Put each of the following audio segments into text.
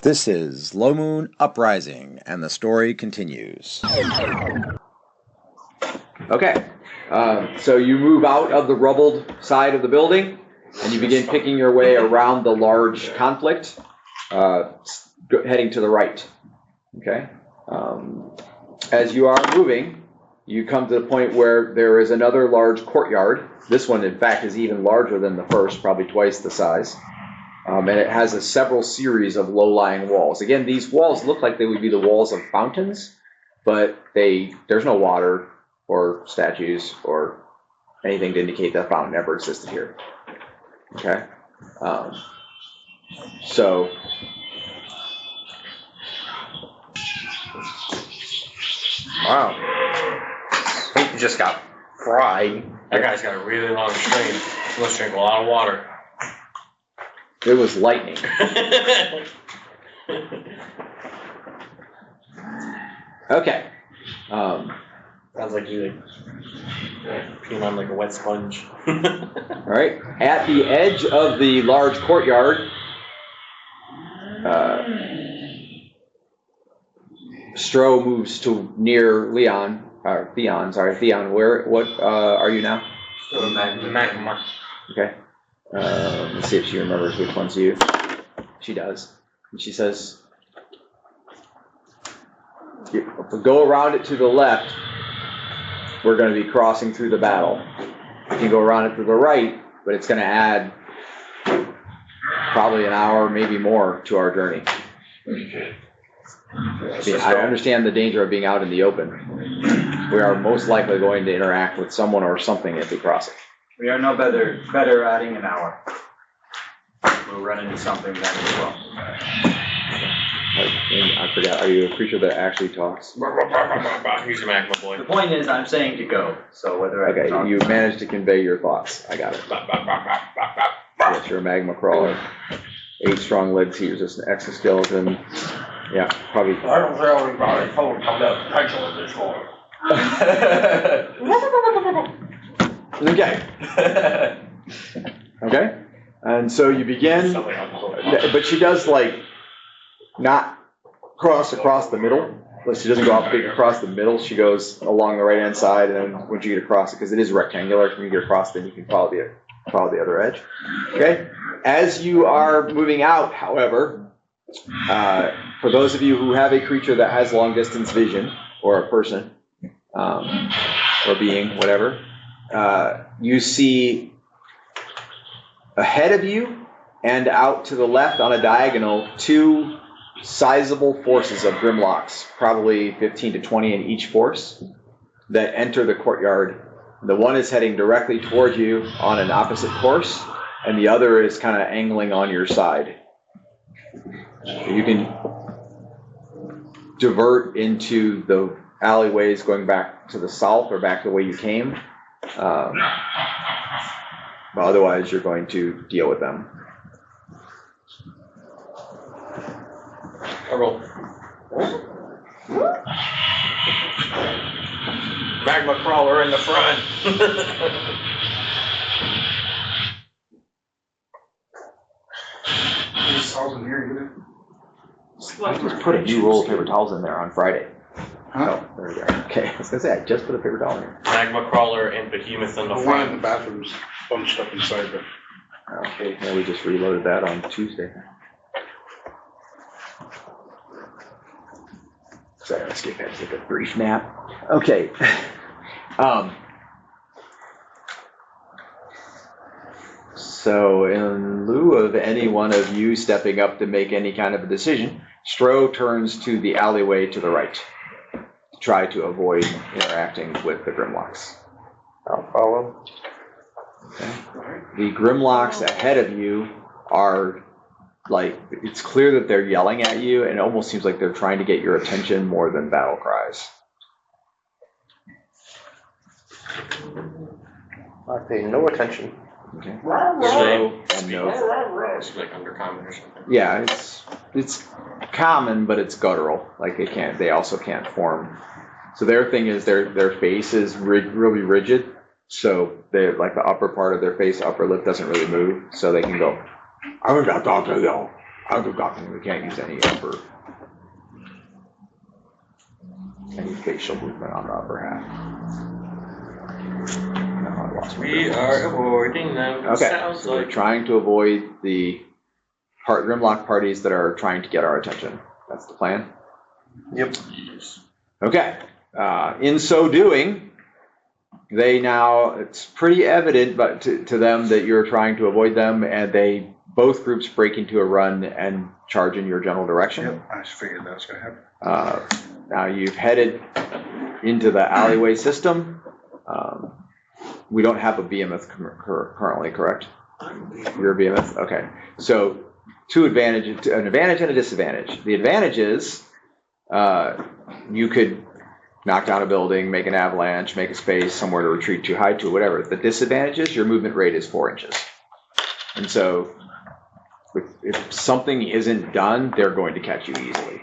This is Low Moon Uprising, and the story continues. Okay, so you move out of the rubbled side of the building, and you begin picking your way around the large conflict, heading to the right. Okay, as you are moving, you come to the point where there is another large courtyard. This one, in fact, is even larger than the first, probably twice the size. And it has several series of low-lying walls. Again, these walls look like they would be the walls of fountains, but there's no water or statues or anything to indicate that a fountain ever existed here. Okay? So... Wow. He just got fried. That guy's got a really long string. He must drink a lot of water. It was lightning. Okay. Sounds like you peeing on like a wet sponge. All right. At the edge of the large courtyard, Stro moves to near Theon. What are you now? Magma. Okay. Let's see if she remembers which one's you. She does. And she says, if we go around it to the left, we're going to be crossing through the battle. You can go around it to the right, but it's going to add probably an hour, maybe more, to our journey. I understand the danger of being out in the open. We are most likely going to interact with someone or something as we cross it. We are no better adding an hour. We'll run into something then as well. I forgot, are you a creature that actually talks? He's a magma boy. The point is, I'm saying to go, so whether I Okay, talk you managed to convey your thoughts. I got it. Yes, you're a magma crawler. 8 strong legs, he resistant exoskeleton. Yeah, probably. I don't tell anybody, told him about the potential of this one. Okay. Okay. And so you begin, but she does not cross across the middle. She doesn't go out big across the middle. She goes along the right hand side, and then once you get across it, because it is rectangular, when you get across, then you can follow the other edge. Okay. As you are moving out, however, for those of you who have a creature that has long distance vision, or a person, or being, whatever, you see ahead of you and out to the left on a diagonal 2 sizable forces of Grimlocks, probably 15 to 20 in each force, that enter the courtyard. The one is heading directly toward you on an opposite course, and the other is kind of angling on your side. You can divert into the alleyways going back to the south or back the way you came. But otherwise, you're going to deal with them. I roll. Magma crawler in the front. I just put a new roll of paper towels in there on Friday. Huh? Oh, there we go. Okay, I was going to say, I just put a paper towel in here. Magma crawler and behemoth in the The one front. in the bathroom's bunched up inside the... Okay, yeah, we just reloaded that on Tuesday. Sorry, let's get back to take a brief nap. Okay. So in lieu of any one of you stepping up to make any kind of a decision, Stro turns to the alleyway to the right to try to avoid interacting with the Grimlocks. I'll follow. Okay. The Grimlocks ahead of you are it's clear that they're yelling at you, and it almost seems like they're trying to get your attention more than battle cries. I pay no attention. Okay. So, and no. It's like undercommon or something. Yeah, it's common, but it's guttural. They also can't form. So their thing is their face is really rigid. So they the upper part of their face, upper lip doesn't really move. So they can go, I'm gonna talk to you. We can't use any upper, any facial movement on the upper half. No, I lost my We are avoiding them. Okay, Sounds so we're like. trying to avoid the Grimlock parties that are trying to get our attention. That's the plan? Yep. Yes. Okay, in so doing, it's pretty evident but to them that you're trying to avoid them, and both groups break into a run and charge in your general direction. Yep, I just figured that was gonna happen. Now you've headed into the alleyway system. We don't have a behemoth currently, correct? You're a behemoth? Okay. So an advantage and a disadvantage. The advantage is you could knock down a building, make an avalanche, make a space, somewhere to retreat to, hide to, whatever. The disadvantage is your movement rate is 4 inches. And so if something isn't done, they're going to catch you easily.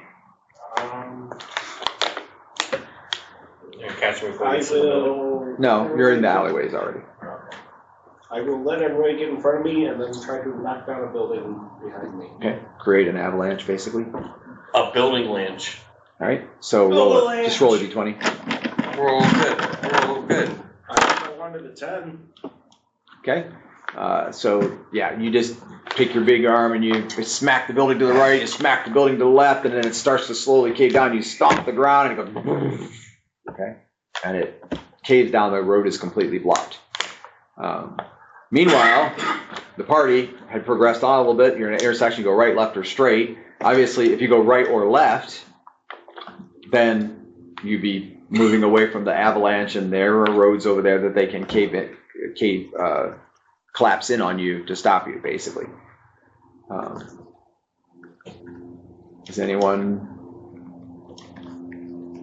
You're catching me I will. No, you're in the alleyways already. I will let everybody get in front of me and then try to knock down a building behind me. Okay, create an avalanche, basically. A building lanch. All right, so just roll a d20. Roll good. Roll good. I wanted a 10. Okay, so yeah, you just pick your big arm and you smack the building to the right, you smack the building to the left, and then it starts to slowly cave down. You stomp the ground and it goes, okay, and it caves down. The road is completely blocked. Meanwhile, the party had progressed on a little bit. You're in an intersection, you go right, left, or straight. Obviously, if you go right or left, then you'd be moving away from the avalanche, and there are roads over there that they can collapse in on you to stop you, basically. Is anyone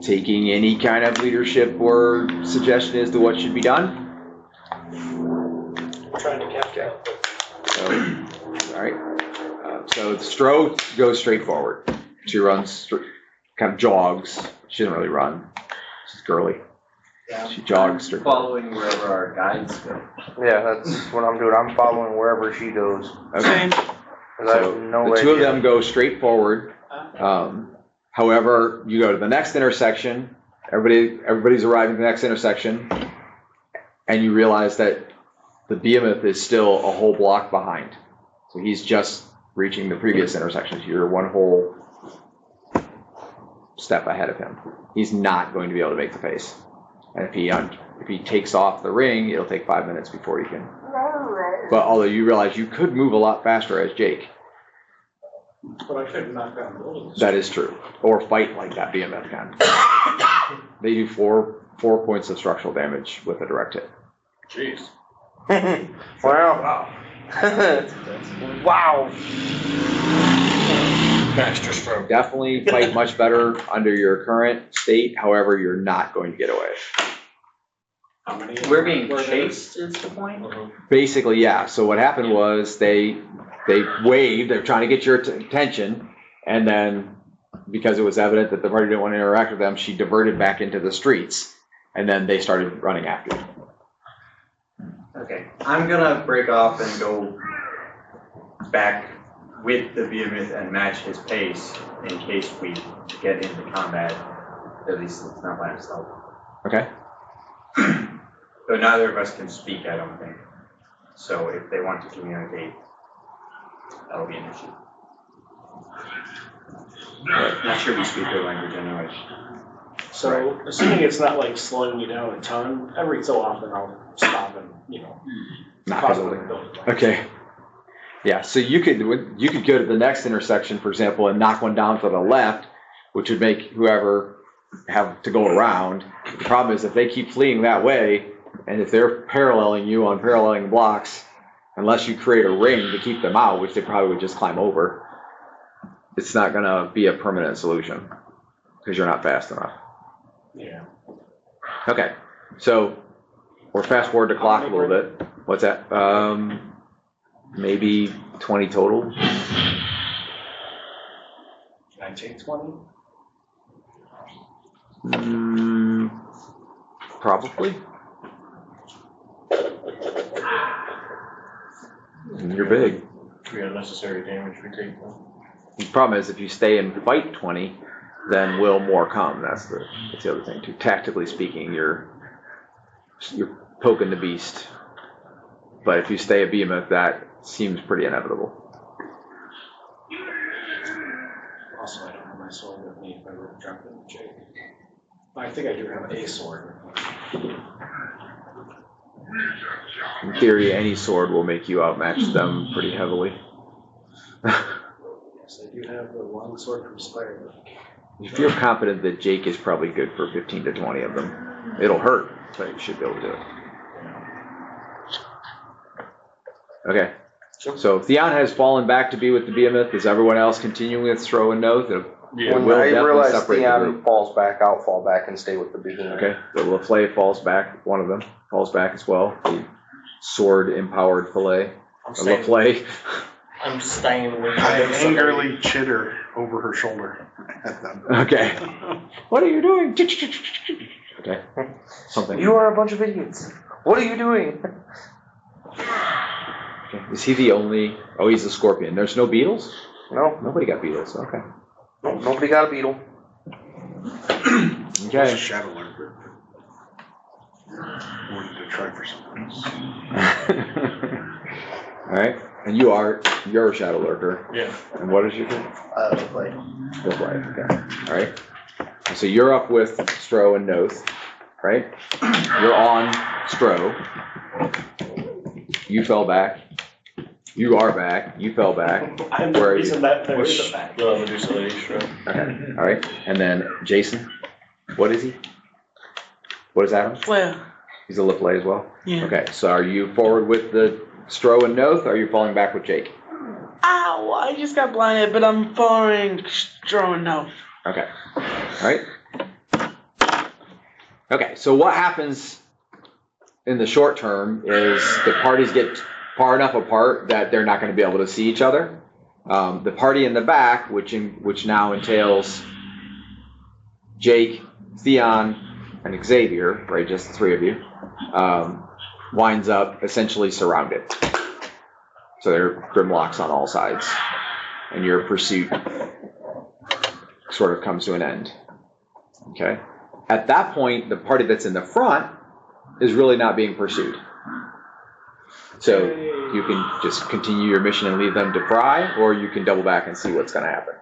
taking any kind of leadership or suggestion as to what should be done? I'm trying to capture it. So, all right. So Stro goes straight forward. She runs, kind of jogs. She doesn't really run. She's girly. Yeah. She jogs straight forward. Following wherever our guides go. Yeah, that's what I'm doing. I'm following wherever she goes. Okay. 'Cause I So have no the two of idea. them go straight forward. However, you go to the next intersection. Everybody's arriving at the next intersection, and you realize that the behemoth is still a whole block behind. So he's just reaching the previous intersection. So you're one whole step ahead of him. He's not going to be able to make the pace. And if he takes off the ring, it'll take 5 minutes before he can. But although you realize you could move a lot faster as Jake. But I couldn't knock down buildings. That is true. Or fight like that behemoth can. They do four points of structural damage with a direct hit. Jeez. Wow. Wow. Master stroke. Definitely fight much better under your current state. However, you're not going to get away. How many? We're being were there? chased is the point? Basically, yeah. So what happened was they waved. They're trying to get your attention, and then because it was evident that the party didn't want to interact with them, she diverted back into the streets, and then they started running after you. Okay, I'm gonna break off and go back with the behemoth and match his pace in case we get into combat. At least it's not by himself. Okay. But neither of us can speak, I don't think. So if they want to communicate, that'll be an issue. Not sure we speak their language anyway. So, assuming it's not like slowing me down a ton, every so often I'll stop and, Knock a possibly building. build. Okay. Yeah, so you could go to the next intersection, for example, and knock one down to the left, which would make whoever have to go around. The problem is if they keep fleeing that way, and if they're paralleling you on paralleling blocks, unless you create a ring to keep them out, which they probably would just climb over, it's not going to be a permanent solution because you're not fast enough. Yeah. Okay, so we're fast forward the clock a little bit. What's that? Maybe 20 total. Can I take 20? Probably. You're big. We unnecessary damage we take. The problem is if you stay and fight 20, then will more come. That's the other thing too. Tactically speaking, you're poking the beast. But if you stay a behemoth, that seems pretty inevitable. Also, I don't have my sword with me if I were to drop it in the Jake. I think I do have a sword. In theory, any sword will make you outmatch them pretty heavily. Yes, I do have the long sword from Spider-Man. You feel confident that Jake is probably good for 15 to 20 of them. It'll hurt, but you should be able to do it. Okay. So Theon has fallen back to be with the behemoth. Is everyone else continuing with throw and note? When I realize Theon falls back, I'll fall back and stay with the behemoth. Okay. So LaFlay falls back. One of them falls back as well. The sword-empowered fillet. LaFlay. I'm staying with I angrily chitter over her shoulder at them. Okay. What are you doing? Okay. Something. You are a bunch of idiots. What are you doing? Okay. Is he the only? Oh, he's a scorpion. There's no beetles? No. Nobody got beetles. Okay. Nope, nobody got a beetle. Okay. Shadow lurker. Wanted to try for something else. All right. And you're a shadow lurker. Yeah. And what is your thing? Play. LaFlay. Okay. All right. So you're up with Stro and Noth, right? You're on Stro. You fell back. You are back. You fell back. I'm Where the are reason you? that there is a back. The Medusa lady, sure. Okay. All right. And then Jason. What is he? What is Adam? Well, He's a LaFlay as well? yeah. Okay. So are you forward with the Stro and Noth, or are you falling back with Jake? Ow, I just got blinded, but I'm following strong enough. Okay. All right. Okay. So what happens in the short term is the parties get far enough apart that they're not going to be able to see each other. The party in the back, which now entails Jake, Theon, and Xavier, right, just the three of you, winds up essentially surrounded. So there are Grimlocks on all sides, and your pursuit sort of comes to an end. Okay? At that point, the party that's in the front is really not being pursued. So you can just continue your mission and leave them to fry, or you can double back and see what's going to happen.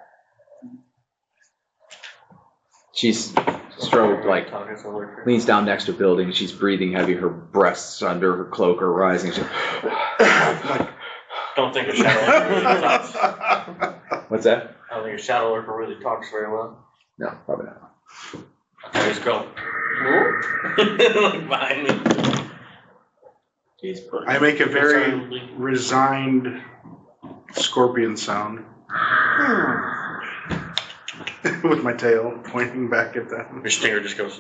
She's Stro, like, leans down next to a building. She's breathing heavy. Her breasts under her cloak are rising. She's Don't think a shadow lurker really talks. What's that? I don't think a shadow lurker really talks very well. No, probably not. Okay, let's go. Look behind me. I make a very resigned scorpion sound. With my tail pointing back at them. Your stinger just goes.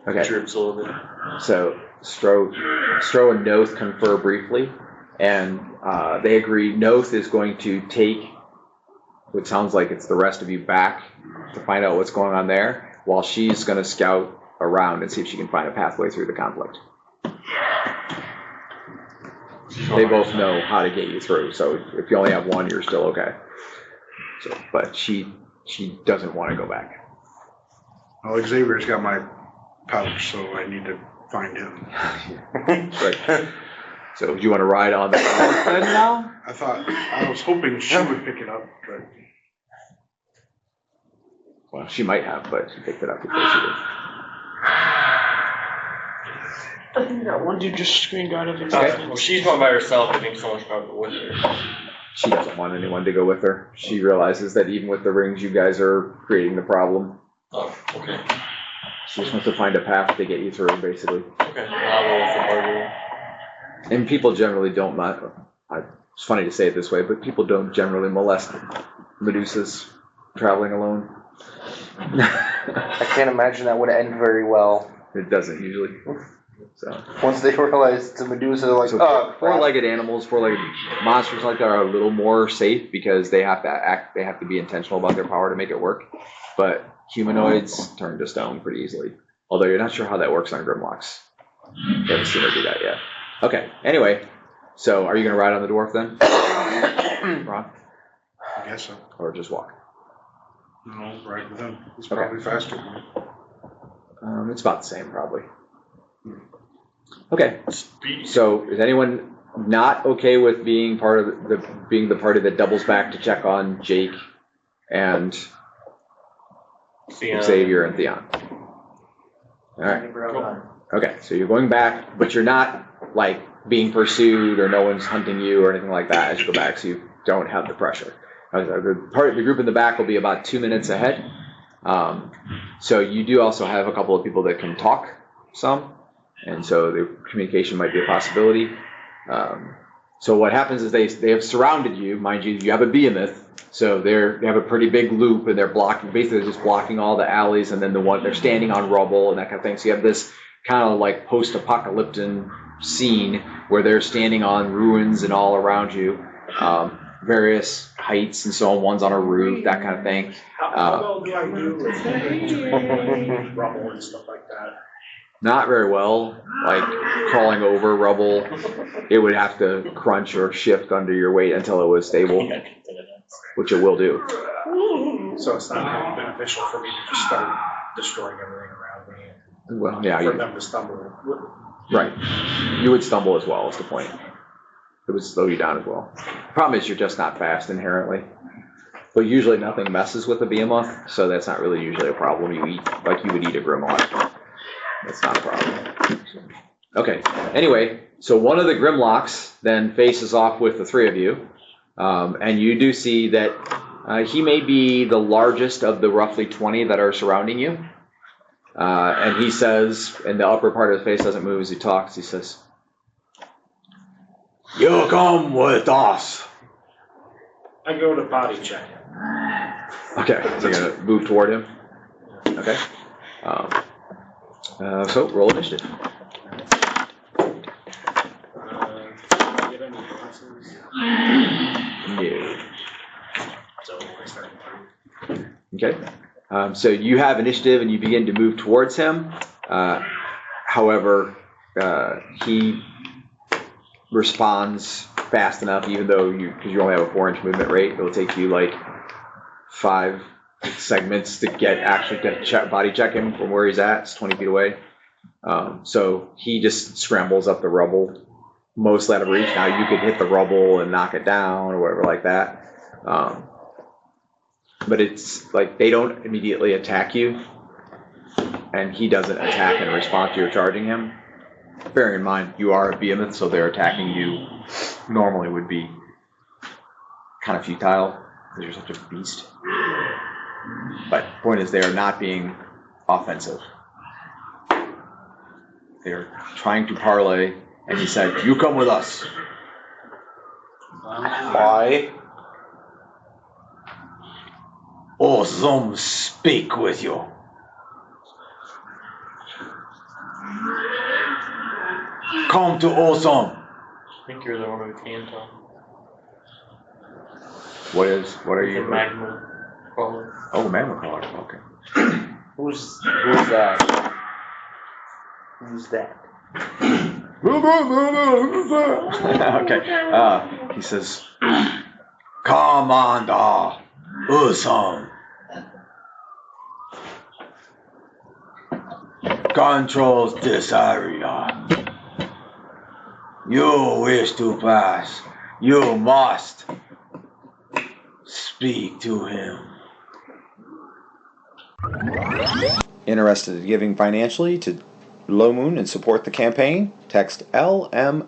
Okay. Drips a little bit. So Stro and Noth confer briefly, and they agree Noth is going to take what sounds like it's the rest of you back to find out what's going on there, while she's going to scout around and see if she can find a pathway through the conflict. They both know how to get you through, so if you only have one, you're still okay. So, but she doesn't want to go back. Well, Xavier's got my pouch, so I need to find him. Right. So do you want to ride on the then now? I was hoping she would pick it up, but Well, she might have, but she picked it up before she did. I think that one dude just screen guarded Okay. Well, she's going by herself. I think someone's probably with her. She doesn't want anyone to go with her. She realizes that even with the rings, you guys are creating the problem. Oh, okay. She just wants to find a path to get you through, basically. Okay, well, I'll go with the party. And people generally don't, it's funny to say it this way, but people don't generally molest Medusas traveling alone. I can't imagine that would end very well. It doesn't usually. So Once they realize it's a Medusa, they're like, So oh, crap. four-legged animals, four-legged monsters like that are a little more safe because they have to be intentional about their power to make it work. But humanoids turn to stone pretty easily. Although you're not sure how that works on Grimlocks. You haven't seen her do that yet. Okay, anyway, so are you going to ride on the dwarf then? Ron? I guess so. Or just walk? No, right with him. He's Okay. probably faster than me. It's about the same, probably. Okay. So is anyone not okay with being part of being the party that doubles back to check on Jake and Xavier and Theon? All right. Okay, so you're going back, but you're not like being pursued or no one's hunting you or anything like that as you go back, so you don't have the pressure. The group in the back will be about 2 minutes ahead. So you do also have a couple of people that can talk some, and so the communication might be a possibility. So what happens is they have surrounded you. Mind you, you have a behemoth, so they have a pretty big loop, and they're blocking, basically just blocking all the alleys, and then they're standing on rubble and that kind of thing. So you have this kind of like post-apocalyptic scene where they're standing on ruins and all around you, various heights and so on. One's on a roof, that kind of thing. How well do I do with rubble and stuff like that? Not very well, like crawling over rubble. It would have to crunch or shift under your weight until it was stable, which it will do. So it's not really beneficial for me to just start destroying everything around me. Well, yeah, For them to stumble. right. You would stumble as well, is the point. It would slow you down as well. Problem is you're just not fast inherently. But usually nothing messes with the behemoth, so that's not really usually a problem. You eat like you would eat a Grimlock. That's not a problem. Okay, anyway, so one of the Grimlocks then faces off with the three of you. And you do see that he may be the largest of the roughly 20 that are surrounding you. And he says, and the upper part of his face doesn't move as he talks, he says, "You come with us." I go to body check. Okay, so you're going to move toward him? Okay. So roll initiative. I get any bonuses? No. So I start. Okay. So you have initiative and you begin to move towards him. However, he responds fast enough, even though because you only have a 4-inch movement rate, it'll take you like 5 segments to body check him from where he's at. It's 20 feet away. So he just scrambles up the rubble, mostly out of reach. Now you could hit the rubble and knock it down or whatever like that. But it's like they don't immediately attack you, and he doesn't attack in response to your charging him. Bearing in mind, you are a behemoth, so their attacking you normally would be kind of futile because you're such a beast. But the point is, they are not being offensive. They're trying to parlay, and he said, "You come with us." Why? Awesome, speak with you. Come to Awesome. I think you're the one who can't tell. What are you? Magma caller. Oh, magma caller. Okay. Who's that? Who's that? Okay. He says, Commander Awesome. Controls this area. You wish to pass. You must speak to him. Interested in giving financially to Low Moon and support the campaign? Text LMGIVE,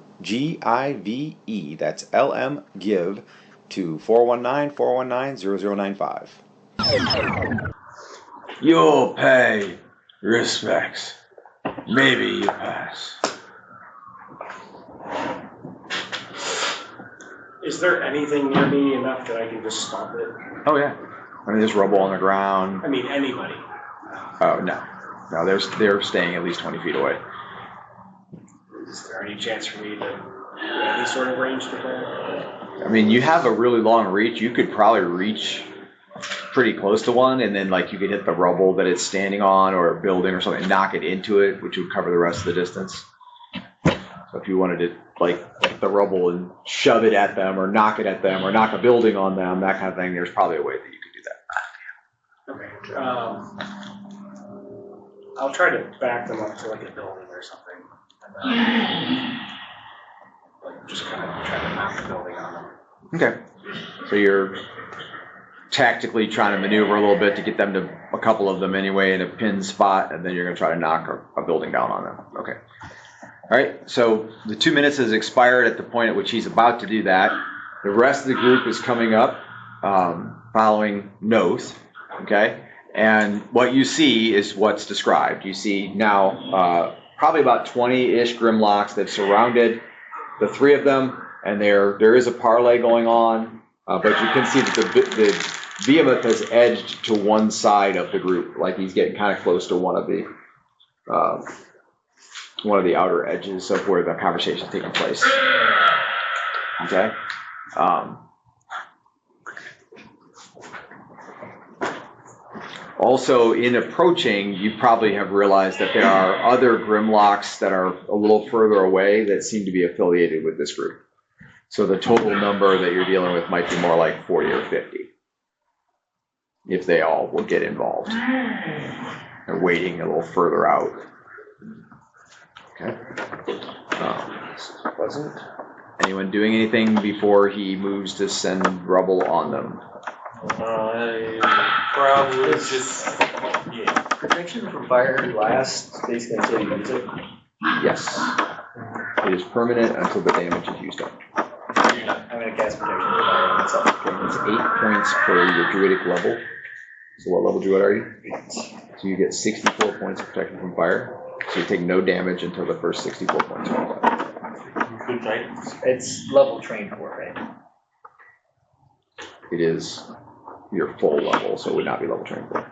that's LMGIVE, to 419-419-0095. You'll pay respects. Maybe you pass. Is there anything near me enough that I can just stop it? "Oh yeah, I mean there's rubble on the ground." I mean, anybody. Oh no, they're staying at least 20 feet away. Is there any chance for me to any sort of range to play? I mean, you have a really long reach. You could probably reach pretty close to one, and then like you could hit the rubble that it's standing on or a building or something, and knock it into it, which would cover the rest of the distance. So if you wanted to like get the rubble and shove it at them, or knock it at them, or knock a building on them, that kind of thing, there's probably a way that you could do that. Okay. I'll try to back them up to like a building or something. And then, like just kind of try to knock the building on them. Okay. So you're tactically trying to maneuver a little bit to get them to a couple of them anyway in a pin spot, and then you're going to try to knock a building down on them. Okay. All right. So the 2 minutes has expired at the point at which he's about to do that. The rest of the group is coming up, following Noth. Okay. And what you see is what's described. You see now probably about 20-ish Grimlocks that surrounded the three of them, and there is a parlay going on, but you can see that the Behemoth has edged to one side of the group, like he's getting kind of close to one of the outer edges of where the conversation is taking place. Okay. Also, in approaching, you probably have realized that there are other Grimlocks that are a little further away that seem to be affiliated with this group. So the total number that you're dealing with might be more like 40 or 50, if they all will get involved. They're waiting a little further out. Okay. Wasn't. Anyone doing anything before he moves to send rubble on them? Probably just, yeah. Protection from fire and glass, basically until you use it. Yes. It is permanent until the damage is used up. I'm going to cast protection from fire on myself. Okay, it's 8 points per your druidic level. So what level druid are you? So you get 64 points of protection from fire. So you take no damage until the first 64 points are applied. Good night. It's level trained for, right? It is your full level, so it would not be level trained for.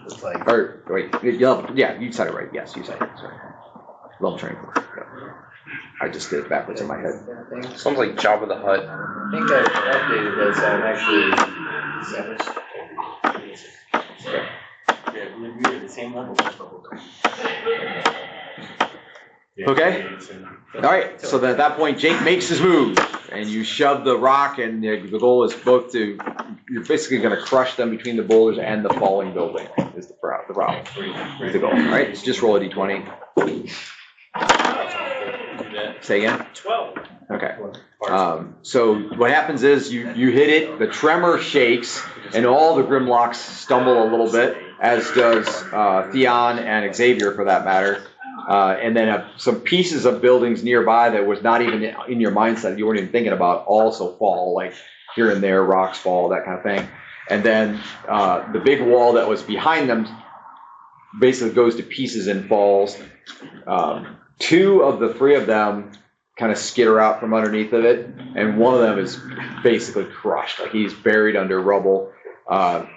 It's like. Or wait, yeah, you said it right. Yes, you said it. Sorry. Level trained for. Yeah. I just did it backwards in my head. Sounds like Jabba the Hutt. I think I updated this. I'm actually. Yeah, we're at the same level. Okay. All right. So then at that point, Jake makes his move, and you shove the rock, and the goal is both to. You're basically going to crush them between the boulders and the falling building. Is the problem? Is the goal? All right. So just roll a d20. Say again. 12. Okay. So what happens is you hit it, the tremor shakes, and all the Grimlocks stumble a little bit, as does Theon and Xavier for that matter. And then some pieces of buildings nearby that was not even in your mindset, you weren't even thinking about, also fall, like here and there, rocks fall, that kind of thing. And then the big wall that was behind them basically goes to pieces and falls. 2 of the 3 of them kind of skitter out from underneath of it, and one of them is basically crushed, like he's buried under rubble, and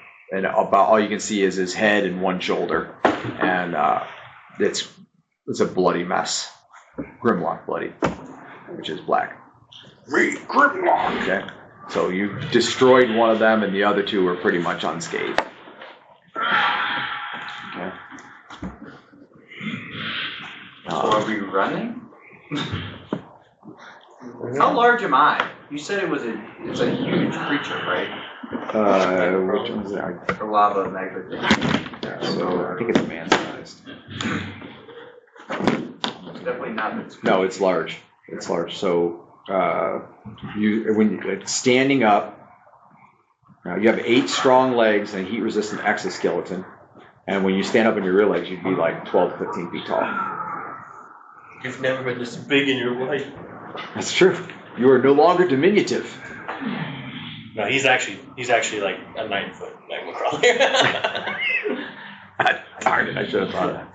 about all you can see is his head and one shoulder, and it's a bloody mess. Grimlock bloody, which is black. Read Grimlock. Okay, so you destroyed one of them, and the other 2 were pretty much unscathed. Okay. So are we running? How large am I? You said it's a huge creature, right? Which one's that? The lava magma thing. Yeah, so I think it's man-sized. It's definitely not. No, it's large. It's large. So when standing up, now you have 8 strong legs and a heat-resistant exoskeleton, and when you stand up on your rear legs, you'd be like 12 to 15 feet tall. You've never been this big in your life. That's true. You are no longer diminutive. No, he's actually like a 9-foot magma crawler. Darn it, I should have thought of that.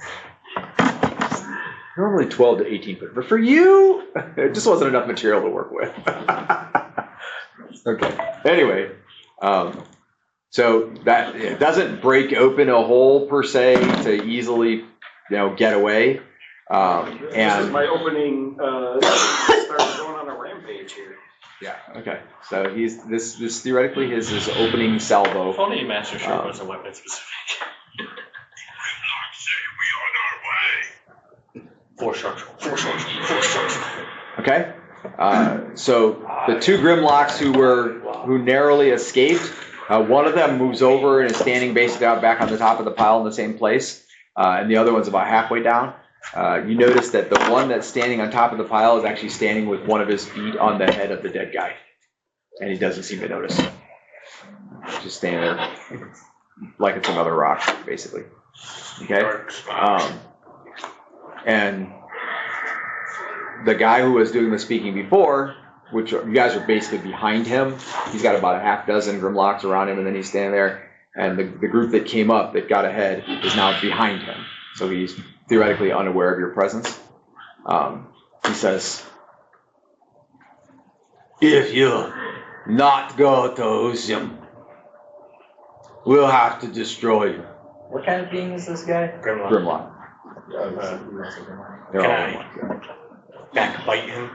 Normally 12 to 18 foot, but for you, it just wasn't enough material to work with. Okay. Anyway, so that it doesn't break open a hole per se to easily, get away. This is my opening. Started going on a rampage here. Yeah. Okay. So he's this theoretically his opening salvo. If only Master Sharp was a weapon specific. Force structure. Okay. So the two Grimlocks who narrowly escaped, one of them moves over and is standing basically out back on the top of the pile in the same place, and the other one's about halfway down. You notice that the one that's standing on top of the pile is actually standing with one of his feet on the head of the dead guy, and he doesn't seem to notice. Just standing there like it's another rock, basically. Okay. And the guy who was doing the speaking before, which you guys are basically behind him, he's got about a half dozen Grimlocks around him, and then he's standing there. And the group that came up, that got ahead, is now behind him. So he's theoretically unaware of your presence. He says, "If you not go to Useum, we'll have to destroy you." What kind of being is this guy? Grimlock. They're all Grimlocks. Backbite him.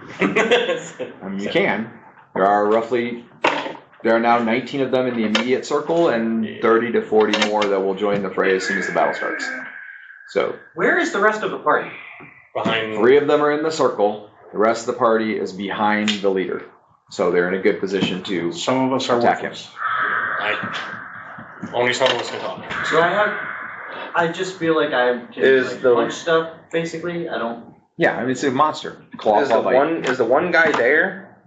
I mean, you can. There are now 19 of them in the immediate circle, and 30 to 40 more that will join the fray as soon as the battle starts. So, Where is the rest of the party? Behind. 3 of them are in the circle. The rest of the party is behind the leader. So they're in a good position to Some of us are attack him. worthless. Only some of us can talk. So I just feel like I can Is the- punch stuff, basically. I don't. Yeah, I mean, it's a monster. Claw, Is the bite. is the one guy there?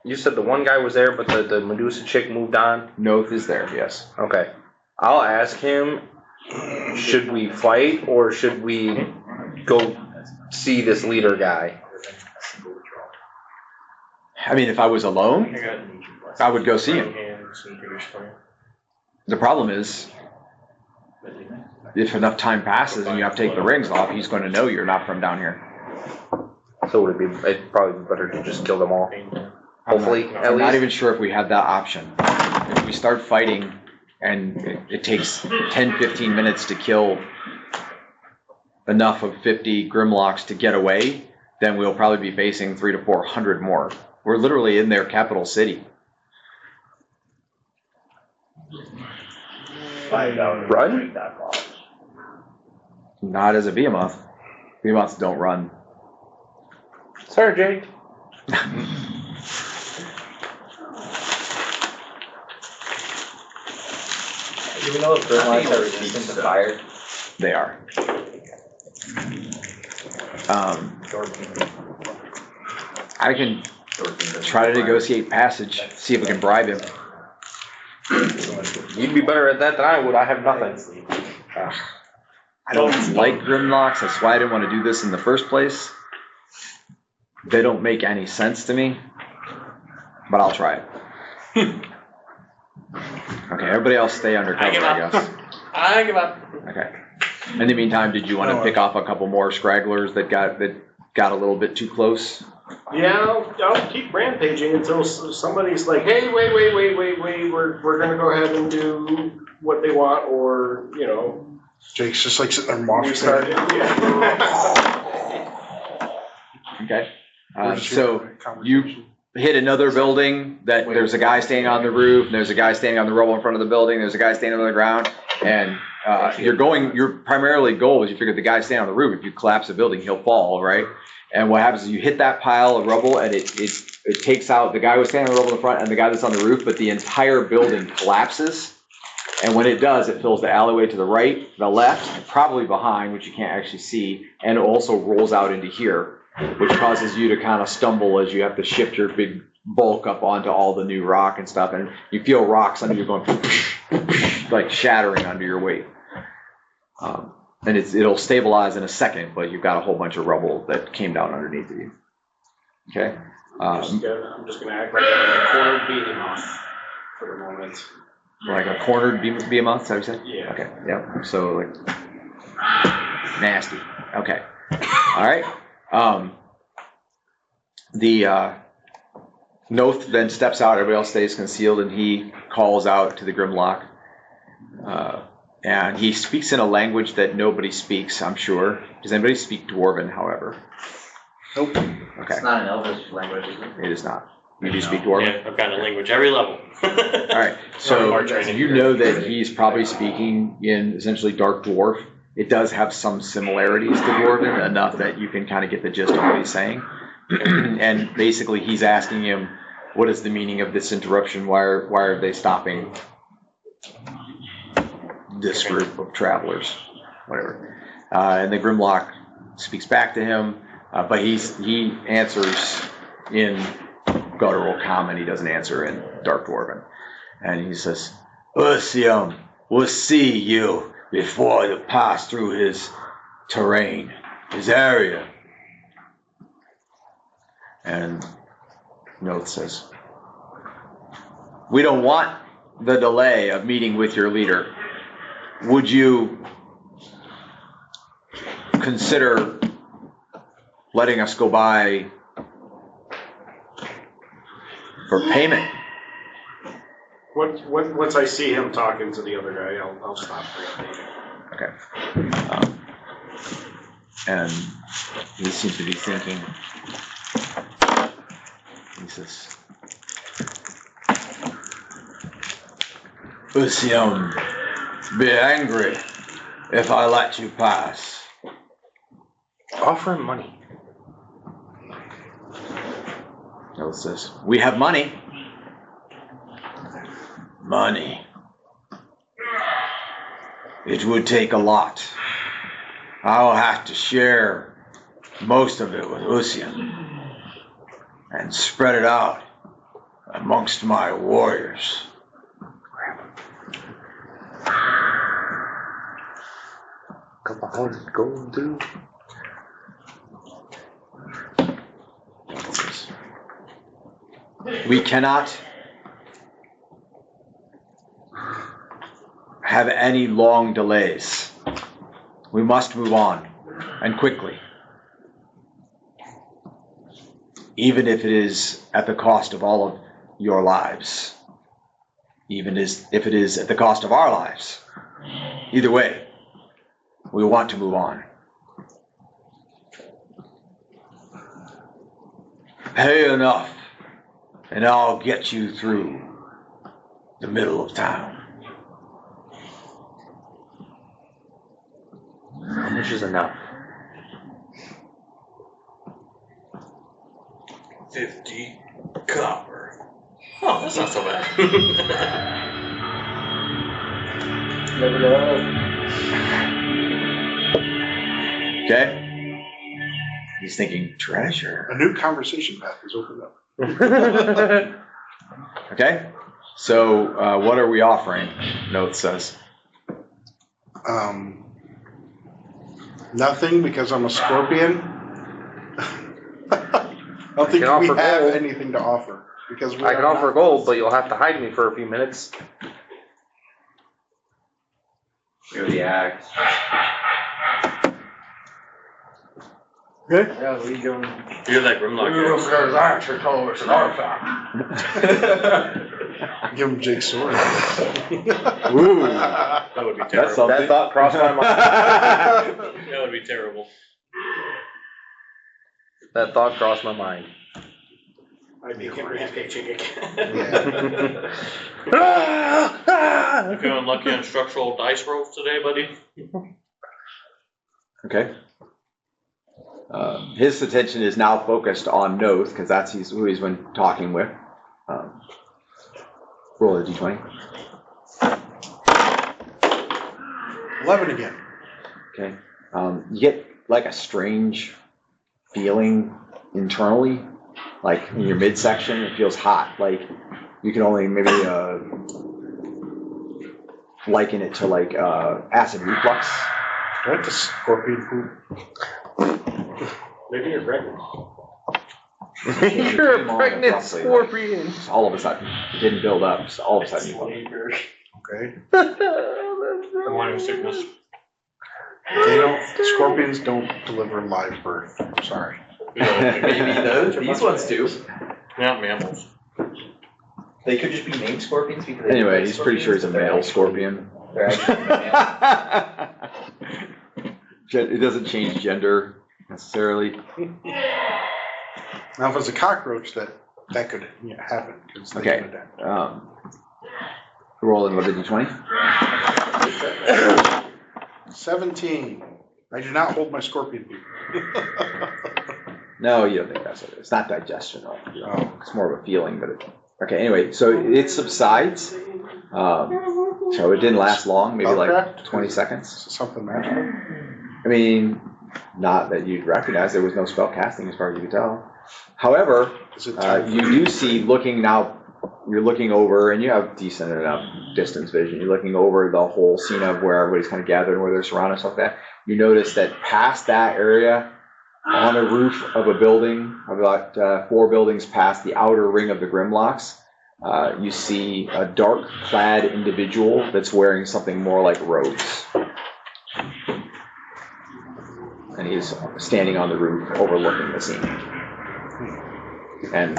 You said the one guy was there, but the Medusa chick moved on? Noth is there, yes. Okay. I'll ask him, should we fight or should we go see this leader guy? I mean, if I was alone, I would go see him. The problem is, if enough time passes and you have to take the rings off, he's going to know you're not from down here. So would it'd probably be better to just kill them all? Hopefully, at I'm not least. even sure if we have that option. If we start fighting and it takes 10, 15 minutes to kill enough of 50 Grimlocks to get away, then we'll probably be facing 300 to 400 more. We're literally in their capital city. Run? Not as a behemoth. Behemoths don't run. Sorry, Jake. Even though the Grimlocks are resistant to fire. They are. I can try to negotiate passage, see if we can bribe him. You'd be better at that than I would. I have nothing. I don't like Grimlocks, that's why I didn't want to do this in the first place. They don't make any sense to me, but I'll try it. Okay, everybody else stay under cover, I guess. I give up. Okay. In the meantime, did you want to pick off a couple more scragglers that got a little bit too close? Yeah, I'll keep rampaging until somebody's like, hey, wait, we're gonna go ahead and do what they want, or, you know. Jake's just like sitting there We moshing. started, yeah. Okay. So you hit another building that there's a guy standing on the roof, and there's a guy standing on the rubble in front of the building, there's a guy standing on the ground, and your primarily goal is you figure the guy standing on the roof, if you collapse the building, he'll fall, right? And what happens is you hit that pile of rubble, and it takes out the guy who was standing on the rubble in the front and the guy that's on the roof, but the entire building collapses. And when it does, it fills the alleyway to the right, the left, probably behind, which you can't actually see, and it also rolls out into here, which causes you to kind of stumble as you have to shift your big bulk up onto all the new rock and stuff, and you feel rocks under you going like shattering under your weight. And it'll stabilize in a second, but you've got a whole bunch of rubble that came down underneath of you. Okay? I'm just gonna act like I'm a cornered behemoth for the moment. Like a cornered behemoth, is that what you said? Yeah. Okay, yeah. So, like, nasty. Okay. All right. Noth then steps out, everybody else stays concealed, and he calls out to the Grimlock. And he speaks in a language that nobody speaks, I'm sure. Does anybody speak Dwarven, however? Nope. Okay. It's not an Elvish language, is it? It is not. You do speak Dwarven? Yeah, I've got a language every level. All right. So you know that he's probably speaking in essentially Dark Dwarf, it does have some similarities to Dwarven, enough that you can kind of get the gist of what he's saying. And basically he's asking him, what is the meaning of this interruption? Why are they stopping this group of travelers? Whatever. And the Grimlock speaks back to him, but he answers in guttural common. He doesn't answer in Dark Dwarven. And he says, Useum will see you before you pass through his terrain, his area. And Note says, we don't want the delay of meeting with your leader. Would you consider letting us go by for payment? Once I see him talking to the other guy, I'll stop for a minute. Okay. And he seems to be thinking. He says, Useum, be angry if I let you pass. Offer him money. Note says, we have money. Money. It would take a lot. I'll have to share most of it with Useum and spread it out amongst my warriors. Couple hundred gold, dude. We cannot have any long delays. We must move on, and quickly. Even if it is at the cost of all of your lives. Even if it is at the cost of our lives. Either way, we want to move on. Pay enough, and I'll get you through the middle of town. How much is enough? 50 copper. Oh, that's not so bad. Okay? He's thinking, treasure. A new conversation path is opened up. Okay? So, what are we offering? Note says. Nothing, because I'm a scorpion. I don't think we offer have gold. anything to offer. Because we I can are offer not- gold, but you'll have to hide me for a few minutes. You're the axe. Okay. Yeah, what are you doing? You're that Grimlock guy. actually told us an artifact. Give him Jake's sword. Ooh. That would be That's terrible. something. That thought crossed my mind. That would be terrible. That thought crossed my mind. I'd make him rampaging again. Yeah. You feeling lucky on structural dice rolls today, buddy? Okay. His attention is now focused on Noth, because that's who he's been talking with. Roll a d20. 11 again. Okay. You get like a strange feeling internally, like in your midsection. It feels hot. Like you can only maybe liken it to like acid reflux. Do I have to scorpion food? Maybe you're pregnant. You're a pregnant scorpion. Just all of a sudden, it didn't build up. Just all of a sudden, you felt it. Okay. The morning sickness. They don't, scorpions don't deliver live birth. I'm sorry. Maybe these ones do. Yeah, mammals. They could just be named scorpions because they Anyway, look like he's pretty sure he's a male scorpion. They're actually male. It doesn't change gender necessarily. Now, if it's a cockroach, that could happen. 'Cause they Okay. can adapt. Rolling with a d20. 17. I do not hold my scorpion people. No, you don't think that's what it is. It's not digestion. Oh. It's more of a feeling, but okay. Anyway, so it subsides. So it didn't last long, maybe like 20 seconds. Something magical? I mean, not that you'd recognize. There was no spell casting as far as you could tell. However, you do see looking now. You're looking over, and you have decent enough distance vision. You're looking over the whole scene of where everybody's kind of gathered and where they're surrounded and stuff like that. You notice that past that area, on a roof of a building, about 4 buildings past the outer ring of the Grimlocks, you see a dark-clad individual that's wearing something more like robes. And he's standing on the roof overlooking the scene. And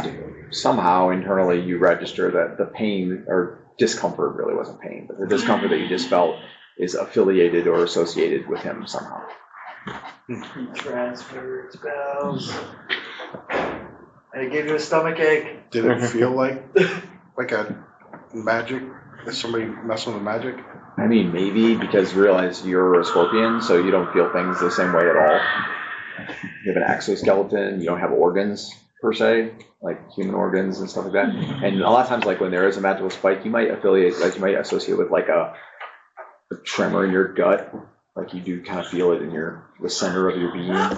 somehow internally you register that the pain or discomfort, really wasn't pain, but the discomfort that you just felt is affiliated or associated with him somehow. Transfer spells. I gave you a stomach ache. Did it feel like a magic? Is somebody messing with magic? I mean, maybe, because you realize you're a scorpion, so you don't feel things the same way at all. You have an exoskeleton, you don't have organs, per se, like human organs and stuff like that. And a lot of times, like when there is a magical spike, you might associate with like a tremor in your gut. Like you do kind of feel it in the center of your being. I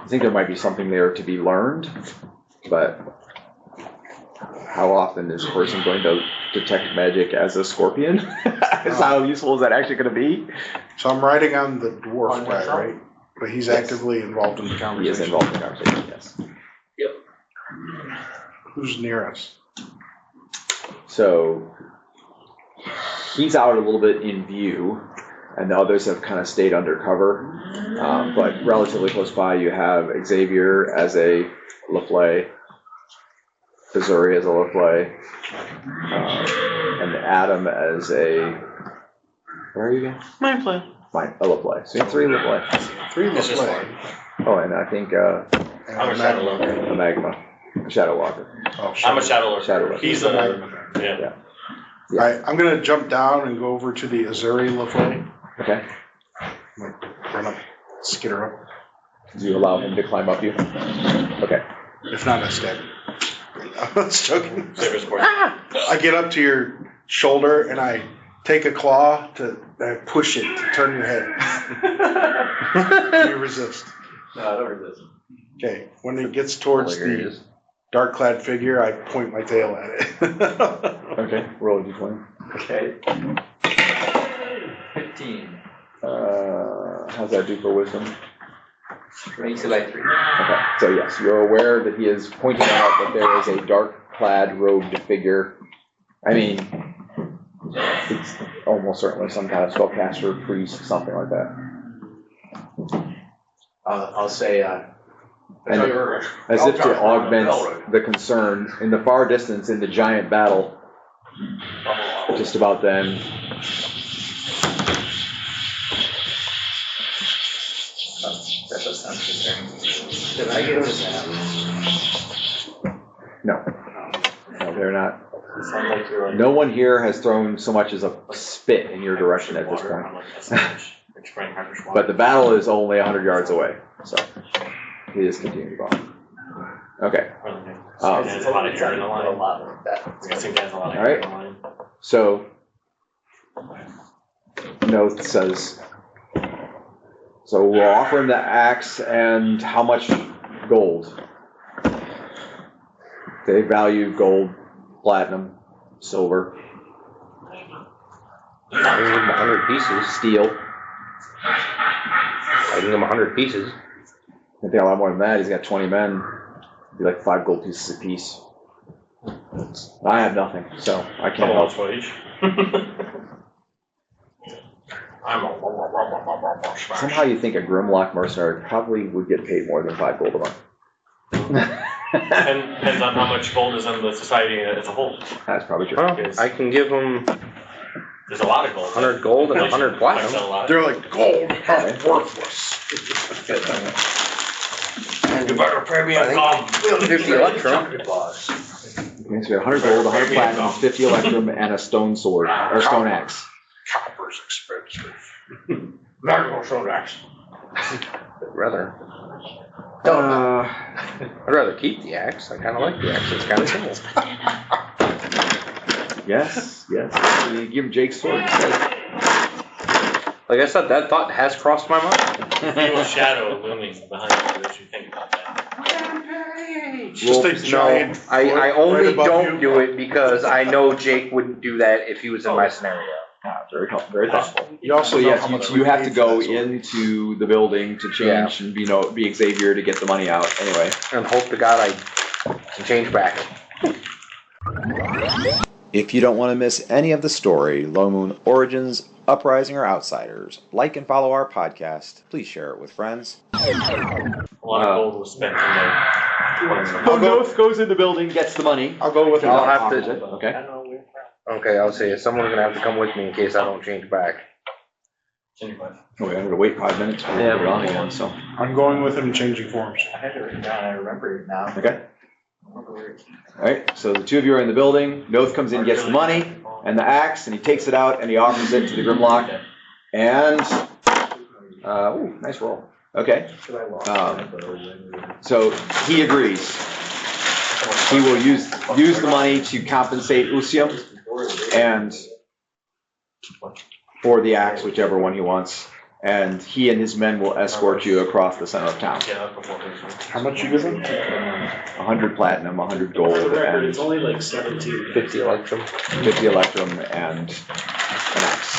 think there might be something there to be learned, but how often is a person going to detect magic as a scorpion? How useful is that actually going to be? So I'm riding on the dwarf guy, right? But he's actively involved in the conversation. He is involved in the conversation, yes. Yep. Who's near us? So he's out a little bit in view, and the others have kind of stayed undercover. But relatively close by, you have Xavier as a LaFleur, Missouri as a LaFleur, and Adam as a, where are you again? Mind play. A LaFleur. So you have 3 LaFleur. 3 It's just LaFleur. Oh, and I think I'm a Shadow Lurker. a Magma, a Shadow Walker. Oh, I'm a Shadow Lurker. Shadow Lurker. He's the one. Yeah. All right, I'm going to jump down and go over to the Azuri LaFleur. Okay. Run up, skitter up. Do you allow him to climb up you? Okay. If not, I stab him. I was joking. Save his support. I get up to your shoulder and I take a claw I push it to turn your head. Do you resist? No, I don't resist. Okay, when it gets towards the dark-clad figure, I point my tail at it. Okay, roll a d20. Okay. 15. How's that do for wisdom? Makes it like 3. Okay, so yes, you're aware that he is pointing out that there is a dark-clad, robed figure. I mean, it's almost certainly some kind of spellcaster, priest, something like that. I'll say, And as if to augment the concern, in the far distance, in the giant battle, just about then, that does sound concerning. Did I get a zap? no, they're not. It sounds like you're like, No one here has thrown so much as a spit in your direction at this point. Like spraying Harper's water. But the battle is only 100 yards away, so he is continuing to go. Okay. There's a lot of hair in the line. A lot like that. I think there's a lot of hair in the line. So, Noth says, so we'll offer him the axe and how much gold? They value gold, platinum, silver. I can give him 100 pieces. Steel. I can give him 100 pieces. I think a lot more than that. He's got 20 men. It'd be like 5 gold pieces apiece. I have nothing, so I can't help. Wage. Somehow you think a Grimlock mercenary probably would get paid more than 5 gold a month. And depends on how much gold is in the society as a whole. That's probably true. Well, I can give him There's a lot of gold. 100 gold and 100 platinum. They're like, gold, worthless. You better pay me a gum. 50 electrum. Okay, so we have 100 gold, 100 platinum, 50 electrum, and a stone sword, or stone axe. Copper's expensive. Not gonna show that. Rather. I'd rather keep the axe. I kind of like the axe. It's kind of simple. Yes. You give Jake's sword instead. Like I said, that thought has crossed my mind. Feel a shadow looming behind you as you think about that. It's just a giant. I foot only right above don't you. do it because I know Jake wouldn't do that if he was in my scenario. Very thoughtful. You also So know yes, how much you have we to paid go for that sword. into the building to change and be Xavier to get the money out. Anyway. And hope to God I can change back. If you don't want to miss any of the story, Low Moon Origins, Uprising, or Outsiders, like and follow our podcast. Please share it with friends. A lot of gold was spent in there. So Noth goes in the building, gets the money. I'll go with. I'll have to. Okay. Okay, I'll say someone's gonna have to come with me in case I don't change back. Oh, we have to wait 5 minutes before we put it on again, so. I'm going with him changing forms. I had it written down, I remember it now. Okay. Alright, so the two of you are in the building. Noth comes in, gets the money and the axe, and he takes it out and he offers it to the Grimlock. And, ooh, nice roll. Okay. So he agrees. He will use the money to compensate Useum and for the axe, whichever one he wants. And he and his men will escort you across the center of town. How much you give him? 100 platinum, 100 gold, For the record, and it's only like 17. 50 electrum. 50 electrum and an axe.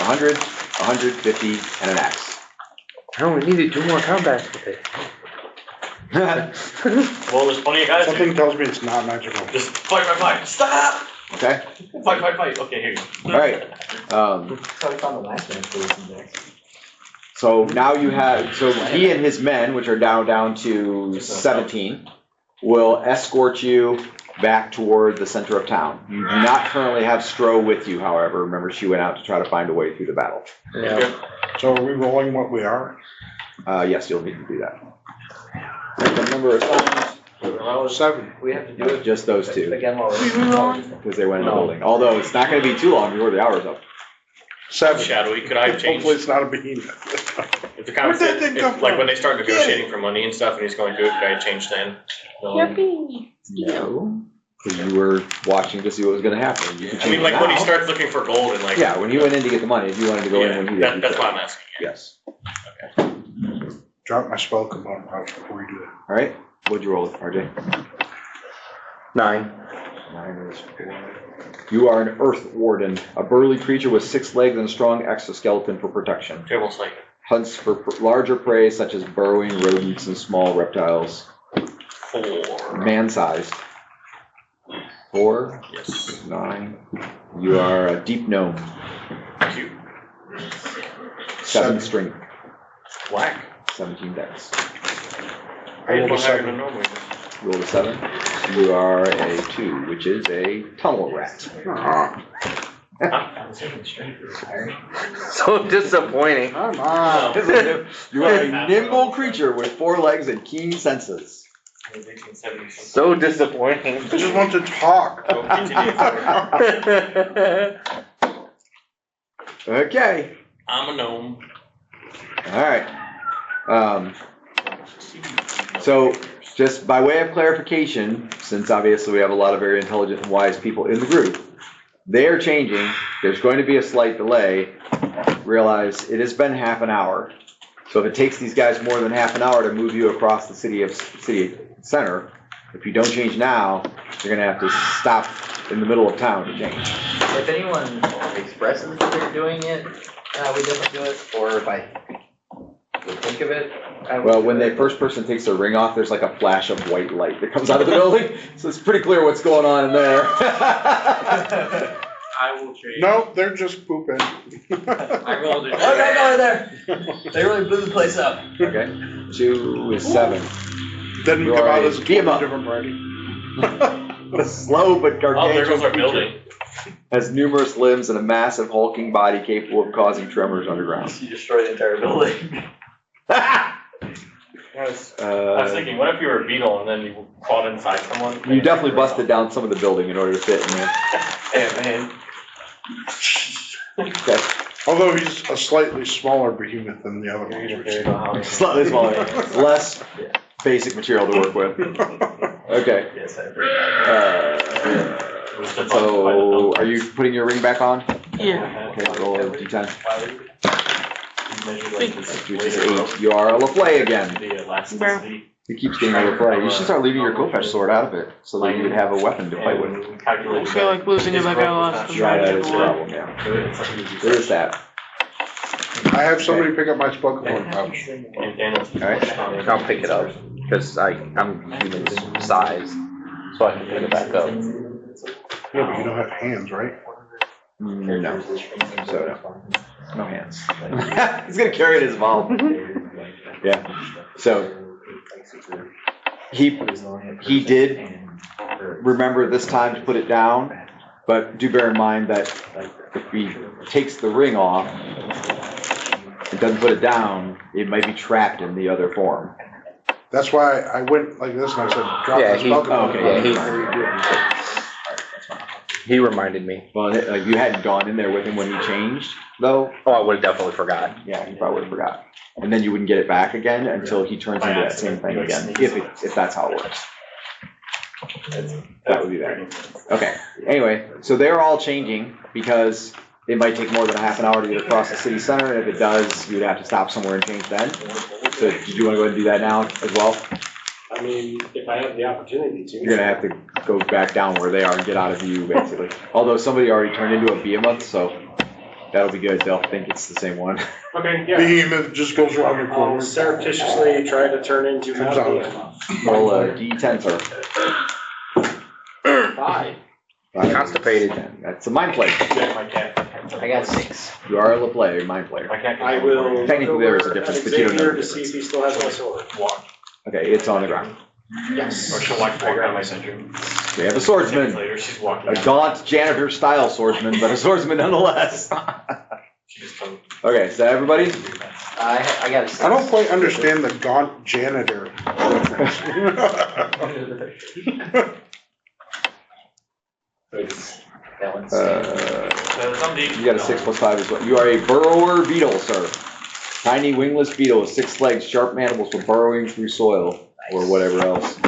100, 150, and an axe. I only needed 2 more combats with it. Well, there's plenty of guys. Something tells me it's not magical. Just fight. Stop! Okay. Fight. Okay, here you go. All right. That's how I found the last man in there. So now you have. So he and his men, which are down to 17, will escort you back toward the center of town. You do not currently have Stro with you, however. Remember, she went out to try to find a way through the battle. Yeah. So are we rolling what we are? Yes, you'll need to do that. The number assigned. 7. We have to do it Just those two, again while we're. because they went in the building. Although it's not going to be too long before the hour's up. 7. Shadowy, could I change? Hopefully it's not a behemoth. If the kind of, Where'd that thing come like from? when they start negotiating for money and stuff, and he's going through it, could I change then? No, because you were watching to see what was going to happen. You can I mean, change like when he now. starts looking for gold and like. Yeah, when he went in to get the money, if you wanted to go in when he did. you That's could. why I'm asking. Yes. Drop my spell component pouch before we do it. All right. What'd you roll, RJ? 9. 9 is 4. You are an Earth Warden, a burly creature with 6 legs and a strong exoskeleton for protection. Table like Hunts for larger prey such as burrowing rodents and small reptiles. 4. Man-sized. 4. Yes. 9. You are a deep gnome. Cute. 7 strength. Black. 17 dex. I rolled a don't have 7. a gnome with me. Roll a 7. You are a 2, which is a tunnel rat. So disappointing. Come on. You are a nimble creature with 4 legs and keen senses. So disappointing. I just want to talk. Go continue. Okay. I'm a gnome. All right. So, just by way of clarification, since obviously we have a lot of very intelligent and wise people in the group, they are changing. There's going to be a slight delay. Realize it has been half an hour. So if it takes these guys more than half an hour to move you across the city center, if you don't change now, you're going to have to stop in the middle of town to change. If anyone expresses that they're doing it, we definitely do it, or if I would think of it. Well, when the first person takes their ring off, there's like a flash of white light that comes out of the building. So it's pretty clear what's going on in there. I will change. No, they're just pooping. I rolled it. Oh, no, there. They really blew the place up. Okay. 2 is 7. Didn't You come are out a as a behemoth. different party. A slow but Oh, there goes our gargantuan creature building. has numerous limbs and a massive hulking body capable of causing tremors underground. You destroyed the entire building. I was thinking, what if you were a beetle and then you crawled inside someone? You definitely busted down some of the building in order to fit in there. Hey, man. Okay. Although he's a slightly smaller behemoth than the other ones. Slightly smaller, less basic material to work with. Okay. Yes, I agree. So, are you putting your ring back on? Yeah. Okay, roll a d10. Which is 8. You are a LaFlay again. He keeps getting a LaFlay. You should start leaving your Kopesh sword out of it, so that you would have a weapon to fight with. I feel like losing it like I lost the Yeah, that is a magic one. problem, yeah. There is that. I have somebody pick up my Pokemon pouch. Alright. I'll pick it up, because I'm human size, so I can pick it back up. Yeah, but you don't have hands, right? No. So, no hands. He's gonna carry it in his mouth. Yeah. So, he did remember this time to put it down, but do bear in mind that if he takes the ring off and doesn't put it down, it might be trapped in the other form. That's why I went like this and I said, drop Yeah, this he- Pokemon. okay. He reminded me. Well, like you hadn't gone in there with him when he changed, though. Oh, I would have definitely forgot. Yeah, he probably would have forgot. And then you wouldn't get it back again until he turns into that same thing again, if that's how it works. That would be that. Okay, anyway, so they're all changing because it might take more than a half an hour to get across the city center, and if it does, you would have to stop somewhere and change then. So did you want to go ahead and do that now as well? I mean, if I have the opportunity to. You're gonna have to go back down where they are and get out of view, basically. Although somebody already turned into a behemoth, so that'll be good. They'll think it's the same one. Okay, yeah. Behemoth just goes around the I'll corner. surreptitiously try to turn into Comes one out. of these. Roll a d10, sir. 5. Constipated. That's a mind player. Yeah, my cat. I got 6. You are a LaPlay, mind player. My cat. I will. Technically, there is a difference, but you don't know Xavier the to see difference. if he still has my sword. Walk. Okay, it's on the ground. Yes. Or she'll walk out of my bedroom. We have a swordsman. Later, she's walking. A gaunt janitor-style swordsman, but a swordsman nonetheless. She just told me. Okay, is that everybody? I got a 6. I don't quite understand the gaunt janitor. You got a 6 plus 5 as well. You are a burrower beetle, sir. Tiny wingless beetle with 6 legs, sharp mandibles for burrowing through soil or whatever else.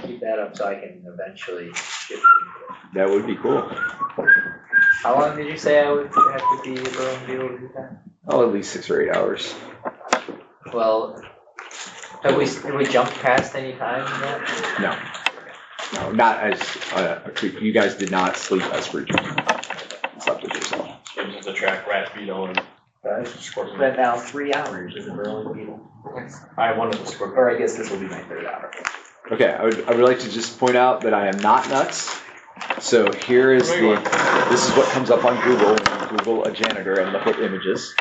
Keep that up so I can eventually shift into it. That would be cool. How long did you say I would have to be a burrowing beetle to do that? Oh, at least 6 or 8 hours. Well, have we jumped past any time yet? No. No, not as a creep. You guys did not sleep as creatures. Slept with yourself. It was a track rat beetle and scorpion. But now 3 hours as a burrowing beetle. I wanted the scorpion. Or I guess this will be my 3rd hour. Okay, I would like to just point out that I am not nuts. So here is this is what comes up on Google when you Google a janitor and look at images.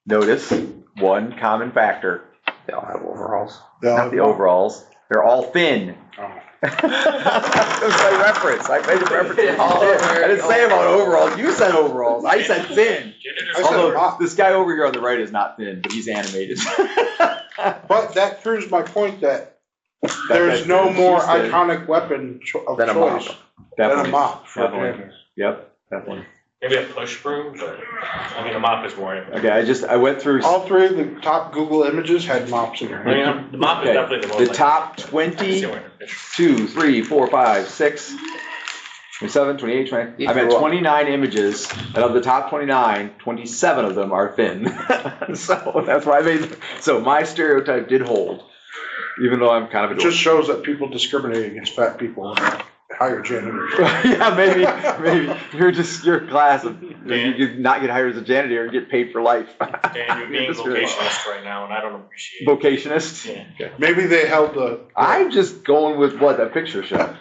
Notice one common factor. They all have overalls. Not the overalls. They're all thin. Oh. That's my reference. I made a reference. I didn't say about overalls. You said overalls. I said thin. I said Although mop. this guy over here on the right is not thin, but he's animated. But that proves my point that there's no more iconic weapon of Than a mop. choice than a mop. for Definitely. janitor. Yep, definitely. Maybe a push broom, but I mean, a mop is more. Okay, I went through. All 3 of the top Google images had mops in I there. mean, the mop is Okay, definitely the most. the top I can 20, see where it is. 2, 3, 4, 5, 6, 27, 28, 20. I'm at 29 images, and of the top 29, 27 of them are thin. So that's why I made. So my stereotype did hold, even though I'm kind of a It just shows that people discriminate against fat people and hire janitors. Yeah, maybe your class of you could not get hired as a janitor and get paid for life. Dan, you're being vocationist right now, and I don't appreciate it. Vocationist. Yeah. Okay. Maybe they held the I'm just going with what that picture showed.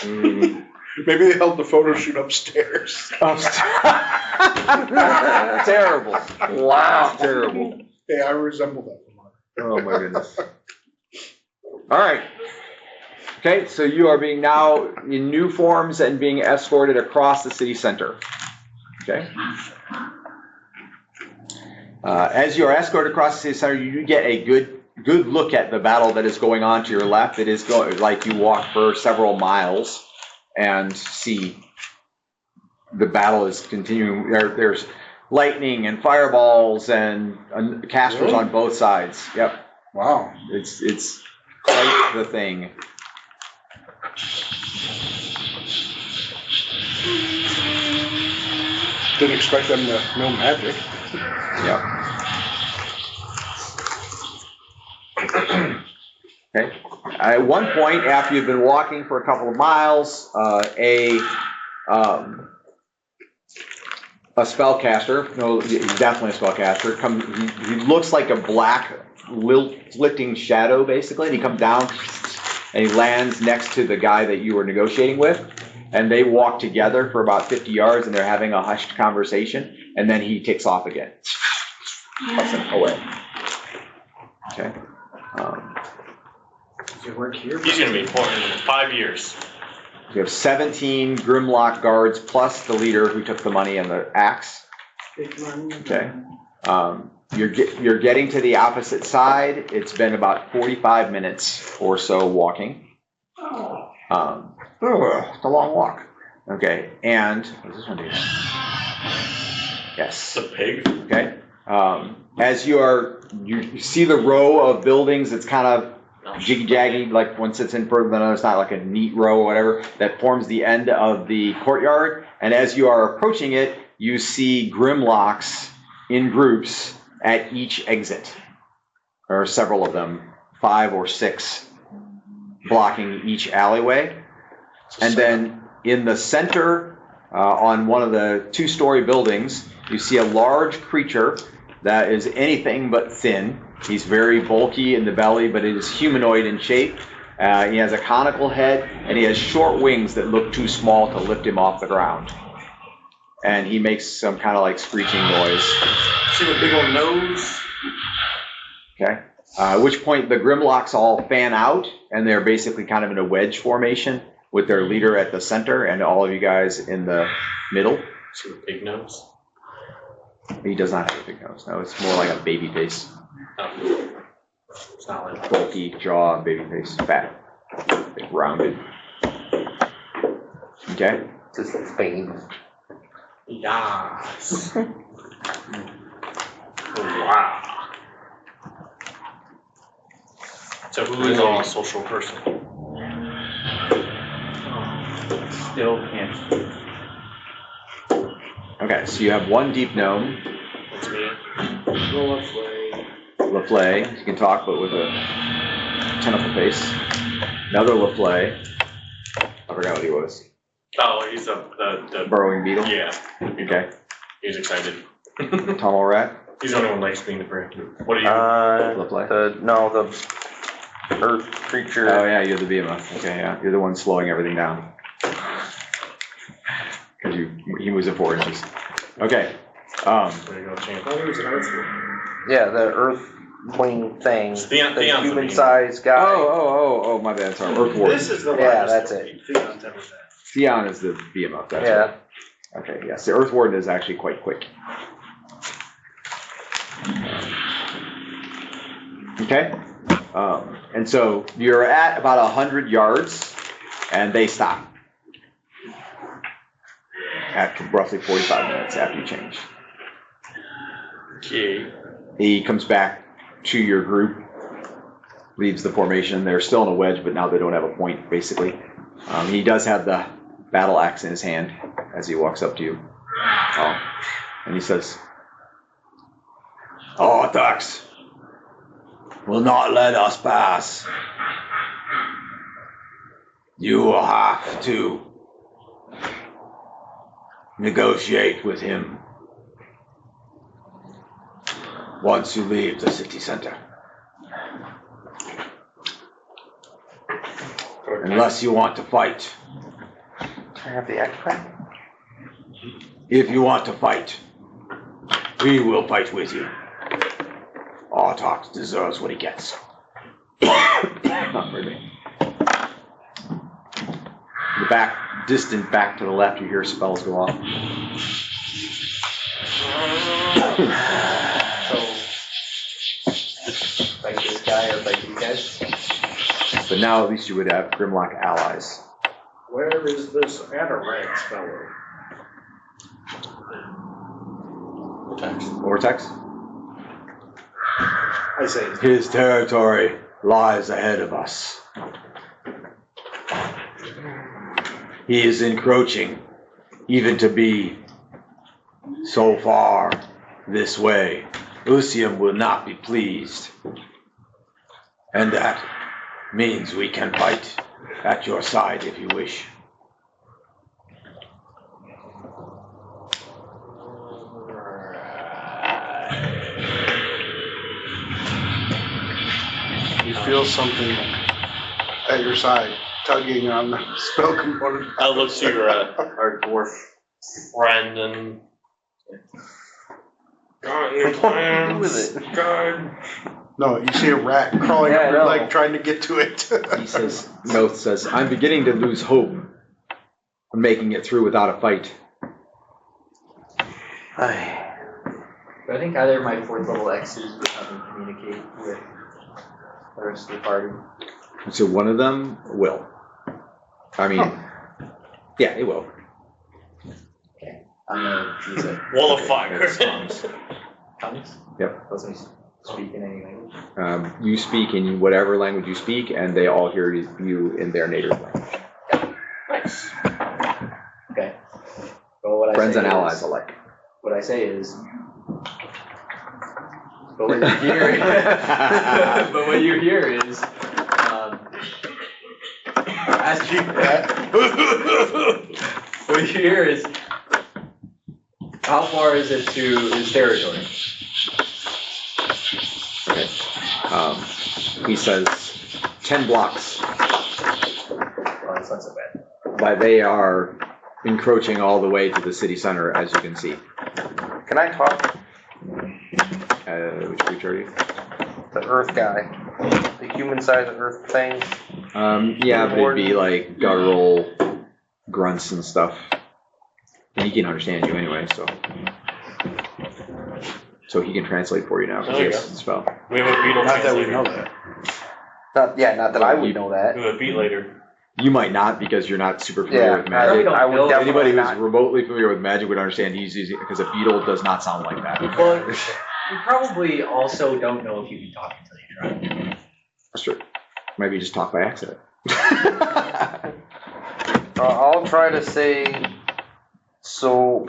maybe they held the photo shoot upstairs. Terrible. Wow. Terrible. Hey, I resemble that. Oh my goodness. All right. Okay, so you are being now in new forms and being escorted across the city center. Okay. As you are escorted across the city center, you do get a good good look at the battle that is going on to your left. It is like you walk for several miles and see the battle is continuing. There's lightning and fireballs and casters on both sides. Yep. Wow. It's quite the thing. Didn't expect them to know magic. Yep. Okay. At one point, after you've been walking for a couple of miles, a spellcaster, no, he's definitely a spellcaster, he looks like a black lifting shadow, basically, and he comes down and he lands next to the guy that you were negotiating with, and they walk together for about 50 yards, and they're having a hushed conversation, and then he takes off again. Puffs him away. Okay. You work here? He's gonna be important in 5 years. You have 17 Grimlock guards plus the leader who took the money and the axe. Okay. You're getting to the opposite side. It's been about 45 minutes or so walking. It's a long walk. Okay, and what does this one do? Yes. It's a pig. Okay. As you see the row of buildings, it's kind of jiggy-jaggy, like one sits in further than another. It's not like a neat row or whatever that forms the end of the courtyard. And as you are approaching it, you see Grimlocks in groups at each exit. There are several of them, 5 or 6, blocking each alleyway. And then in the center, on one of the 2-story buildings, you see a large creature that is anything but thin. He's very bulky in the belly, but it is humanoid in shape. He has a conical head, and he has short wings that look too small to lift him off the ground. And he makes some kind of like screeching noise. See a big old nose. Okay. At which point the Grimlocks all fan out, and they're basically kind of in a wedge formation with their leader at the center and all of you guys in the middle. See a big nose. He does not have a big nose. No, it's more like a baby face. Oh. It's not like Bulky jaw, baby face, fat, big, rounded. Okay. Just Spain. yes. Wow. So who is a social person? Still can't. Okay, so you have one deep gnome, That's me. Laflay. You can talk, but with a tentacle face. Another Laflay. I forgot what he was. Oh, he's the Burrowing beetle. yeah. Okay. He's excited. Tunnel rat. He's the only one likes being the prey. What are you? Laflay. The earth creature. Oh yeah, you're the behemoth. Okay, yeah, you're the one slowing everything down. Because he moves at 4 inches. Okay. There you go, champ. Yeah, the earth wing thing. Theon's The the human-sized guy. Oh, my bad. Sorry. Earth Warden. This is the Yeah, largest that's it. Theon's ever been. Theon is the behemoth. That's Yeah. right. Okay, yes. The Earth Warden is actually quite quick. Okay. And so you're at about 100 yards, and they stop. After roughly 45 minutes after you change. Okay. He comes back to your group, leaves the formation. They're still in a wedge, but now they don't have a point, basically. He does have the battle axe in his hand as he walks up to you. And he says, Ortex will not let us pass. You will have to negotiate with him once you leave the city center. Unless you want to fight. Can I have the axe back? If you want to fight, we will fight with you. Ortex deserves what he gets. Not really. The distant back to the left, you hear spells go off. Like this this guy or fight these guys. But now at least you would have Grimlock allies. Where is this Anorex fellow? Ortex? I say, His territory lies ahead of us. He is encroaching, even to be so far this way. Useum will not be pleased. And that means we can fight at your side if you wish. You feel something at your side, tugging on the spell component. I'll look to your, our dwarf friend and. God, your plans. with it? God. No, you see a rat crawling Yeah, up I your know. leg, trying to get to it. He says, Noth says, I'm beginning to lose hope of making it through without a fight. But I think either of my fourth level X's would help me communicate with the rest of the party. So one of them will. I mean, yeah, it will. Okay, I'm gonna use it. Wall of fire. It's tongues. Tongues? Yep. Lets me speak in any language. You speak in whatever language you speak, and they all hear you in their native language. Nice. Okay. Well, what Friends I and say allies is, alike. what I say is, but what you hear, but what you hear is, ask you what you hear is, how far is it to his territory? Okay. He says 10 blocks. Well, that's not so bad. But they are encroaching all the way to the city center, as you can see. Can I talk? Which creature are you? The Earth guy, the human-sized Earth thing. Yeah, but it'd be like guttural grunts and stuff. And he can understand you anyway, so he can translate for you now because There he you has the spell. We have a beetle Not that we translator. know that. Not that I would know that. We have a beat later. You might not because you're not super familiar Yeah, with I magic. would, I would Anybody definitely Anybody who's not. remotely familiar with magic would understand he's using because a beetle does not sound like that. Well, you probably also don't know if you can talk until you try. That's true. Maybe you just talk by accident. I'll try to say, so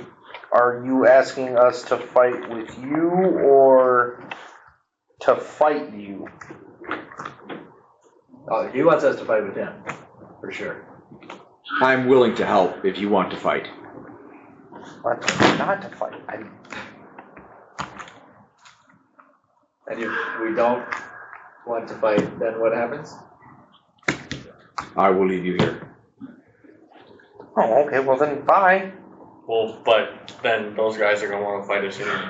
are you asking us to fight with you or to fight you? Oh, he wants us to fight with him, for sure. I'm willing to help if you want to fight. Not to fight. And if we don't want to fight, then what happens? I will leave you here. Oh, okay, well then, bye. Well, but then those guys are gonna wanna fight us anyway.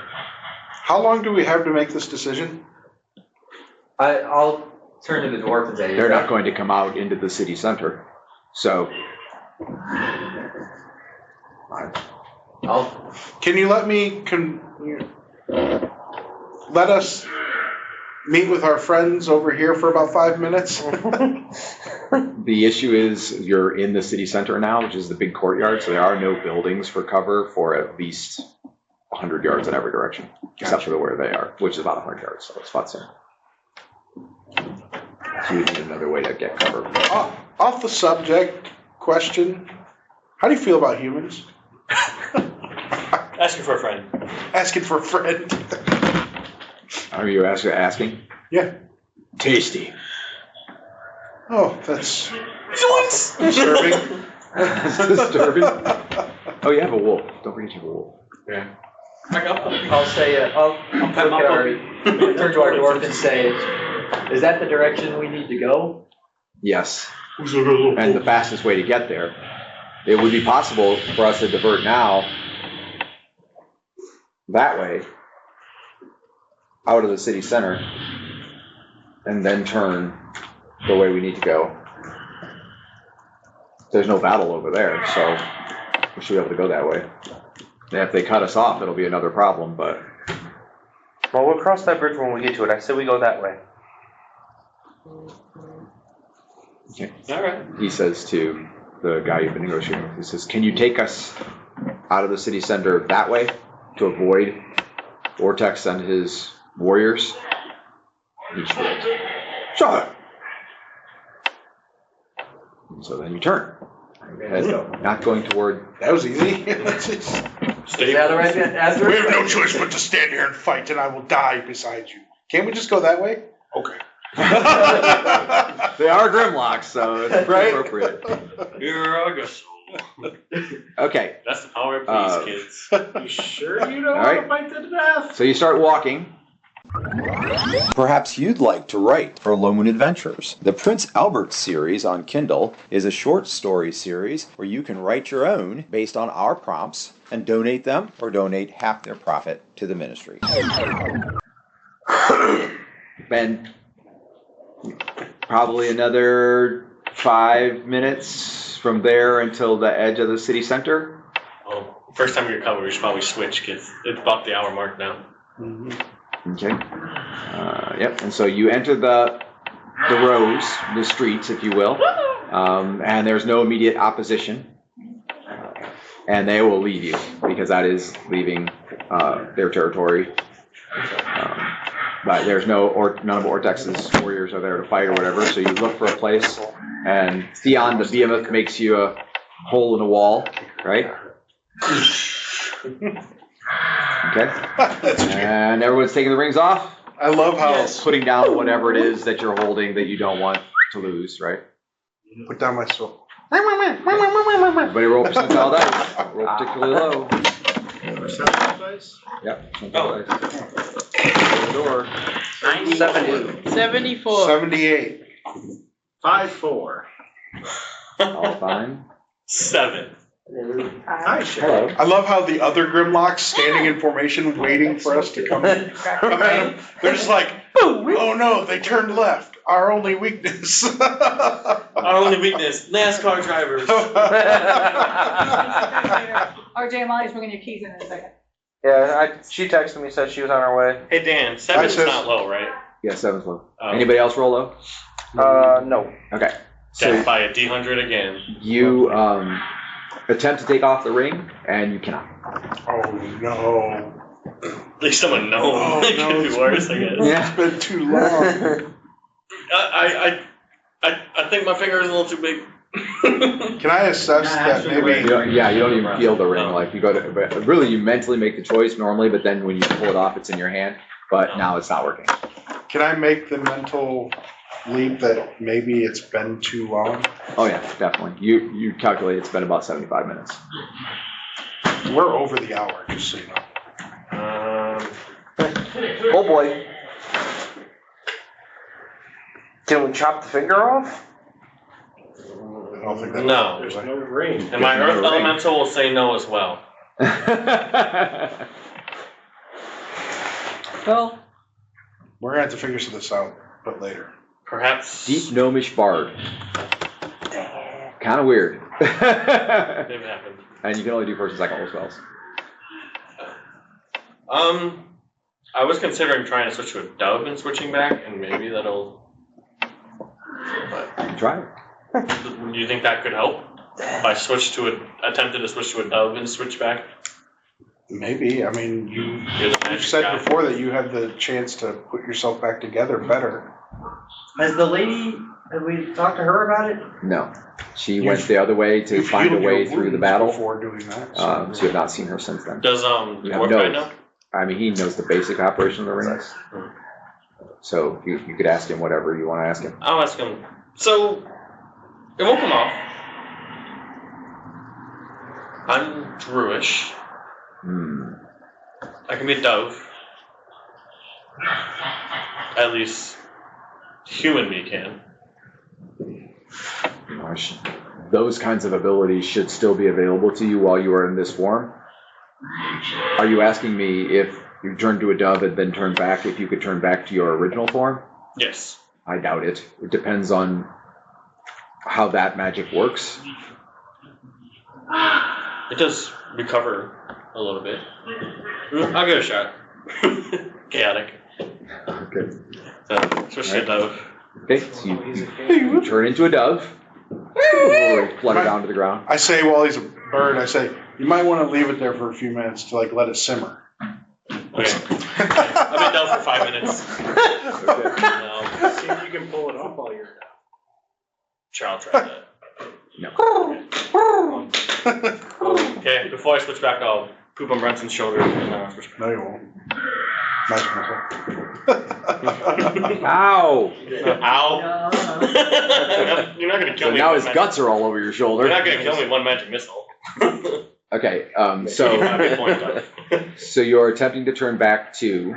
How long do we have to make this decision? I'll turn to the dwarf and say, They're not going to come out into the city center. So, Can you let us meet with our friends over here for about 5 minutes? the issue is you're in the city center now, which is the big courtyard, so there are no buildings for cover for at least 100 yards in every direction, except for where they are, which is about 100 yards, so it's about the same. So you need another way to get cover. Off the subject question, how do you feel about humans? Asking for a friend. Asking for a friend. Are you asking? Yeah. Tasty. Oh, that's Disturbing. Disturbing. Oh, you have a wolf. Don't forget you have a wolf. Yeah. I'll say, I'll turn to our dwarf and say, is that the direction we need to go? Yes. And the fastest way to get there. It would be possible for us to divert now that way out of the city center and then turn the way we need to go. There's no battle over there, so we should be able to go that way. And if they cut us off, it'll be another problem, but Well, we'll cross that bridge when we get to it. I say we go that way. Okay. Alright. He says to the guy you've been negotiating with, he says, can you take us out of the city center that way to avoid Ortex and his warriors? He shrugs. Sure. And so then you turn. Not going toward. That was easy. Stay Yeah, the right answer. We have no choice but to stand here and fight, and I will die beside you. Can't we just go that way? Okay. They are Grimlocks, so it's Right? appropriate. You're August. Okay. That's the power of peace, kids. You sure you don't All want right. to fight to the death? So you start walking. Perhaps you'd like to write for Low Moon Adventures. The Prince Albert series on Kindle is a short story series where you can write your own based on our prompts and donate them or donate half their profit to the ministry. Ben, probably another 5 minutes from there until the edge of the city center. Well, first time we recover, we should probably switch, kids. It's about the hour mark now. Okay. Yep. And so you enter the rows, the streets, if you will, and there's no immediate opposition, and they will leave you because that is leaving their territory. But there's none of Ortex's warriors are there to fight or whatever. So you look for a place, and Theon the behemoth makes you a hole in a wall, right? Okay. And everyone's taking the rings off. I love how Putting down whatever it is that you're holding that you don't want to lose, right? put down my sword. Everybody roll percentile dice. Roll particularly low. Yep. Percentile dice. Open the door. 970. 74. 78. 5-4. All fine. 7. Hi, Shay. Hello. I love how the other Grimlocks standing in formation waiting for us to come in. They're just like, oh no, they turned left. Our only weakness. Our only weakness, NASCAR drivers. RJ and Molly's bringing your keys in a second. Yeah, she texted me, said she was on her way. Hey Dan, 7's says- not low, right? Yeah, 7's low. Oh. Anybody else roll low? No. Okay. So Death by a D100 again. you attempt to take off the ring, and you cannot. Oh no. At least someone knows. Oh, It no, could be it's worse, I guess. It's been too long. I think my finger is a little too big. Can I assess that maybe? You don't even feel the ring. Like you go to, but really you mentally make the choice normally, but then when you pull it off, it's in your hand. But now it's not working. Can I make the mental leap that maybe it's been too long? Oh yeah, definitely. You calculate it's been about 75 minutes. We're over the hour, just so you know. Oh boy. Can we chop the finger off? I don't think that No. There's no ring. And my There's Earth no ring. Elemental will say no as well. Well, We're gonna have to figure this out, but later. Perhaps. Deep gnomish bard. Kind of weird. Maybe it happened. And you can only do first and second level spells. I was considering trying to switch to a dove and switching back, and maybe that'll. But Try it. do you think that could help? If I attempted to switch to a dove and switch back? Maybe. I mean, You're the you magic said guy. before that you had the chance to put yourself back together better. Has the lady, have we talked to her about it? No. She went the other way to find a healed your way through the wounds battle. before doing that. So you have not seen her since then. Does You have Dwarf guy knows. know? I mean, he knows the basic operation of the rings. So you could ask him whatever you want to ask him. I'll ask him. So it won't come off. I'm Druish. I can be a dove. At least human me can. Gosh, those kinds of abilities should still be available to you while you are in this form. Are you asking me if you turn to a dove and then turn back, if you could turn back to your original form? Yes. I doubt it. It depends on how that magic works. It does recover a little bit. I'll give it a shot. Chaotic. Okay. So, switch to a dove. Okay, so you turn into a dove. Flutter down to the ground. I say while he's a bird, I say, you might want to leave it there for a few minutes to like let it simmer. Okay. I've been down for 5 minutes. No. See if you can pull it off while you're down. Sure, I'll try that. No. Okay, before I switch back, I'll poop on Brenson's shoulder and then I'll switch back. No, you won't. Nice muscle. Ow! Ow! You're not gonna kill So me. now with his one guts are all over your magic- shoulder. You're not gonna kill me with one magic missile. Okay, Good point, though. so you're attempting to turn back to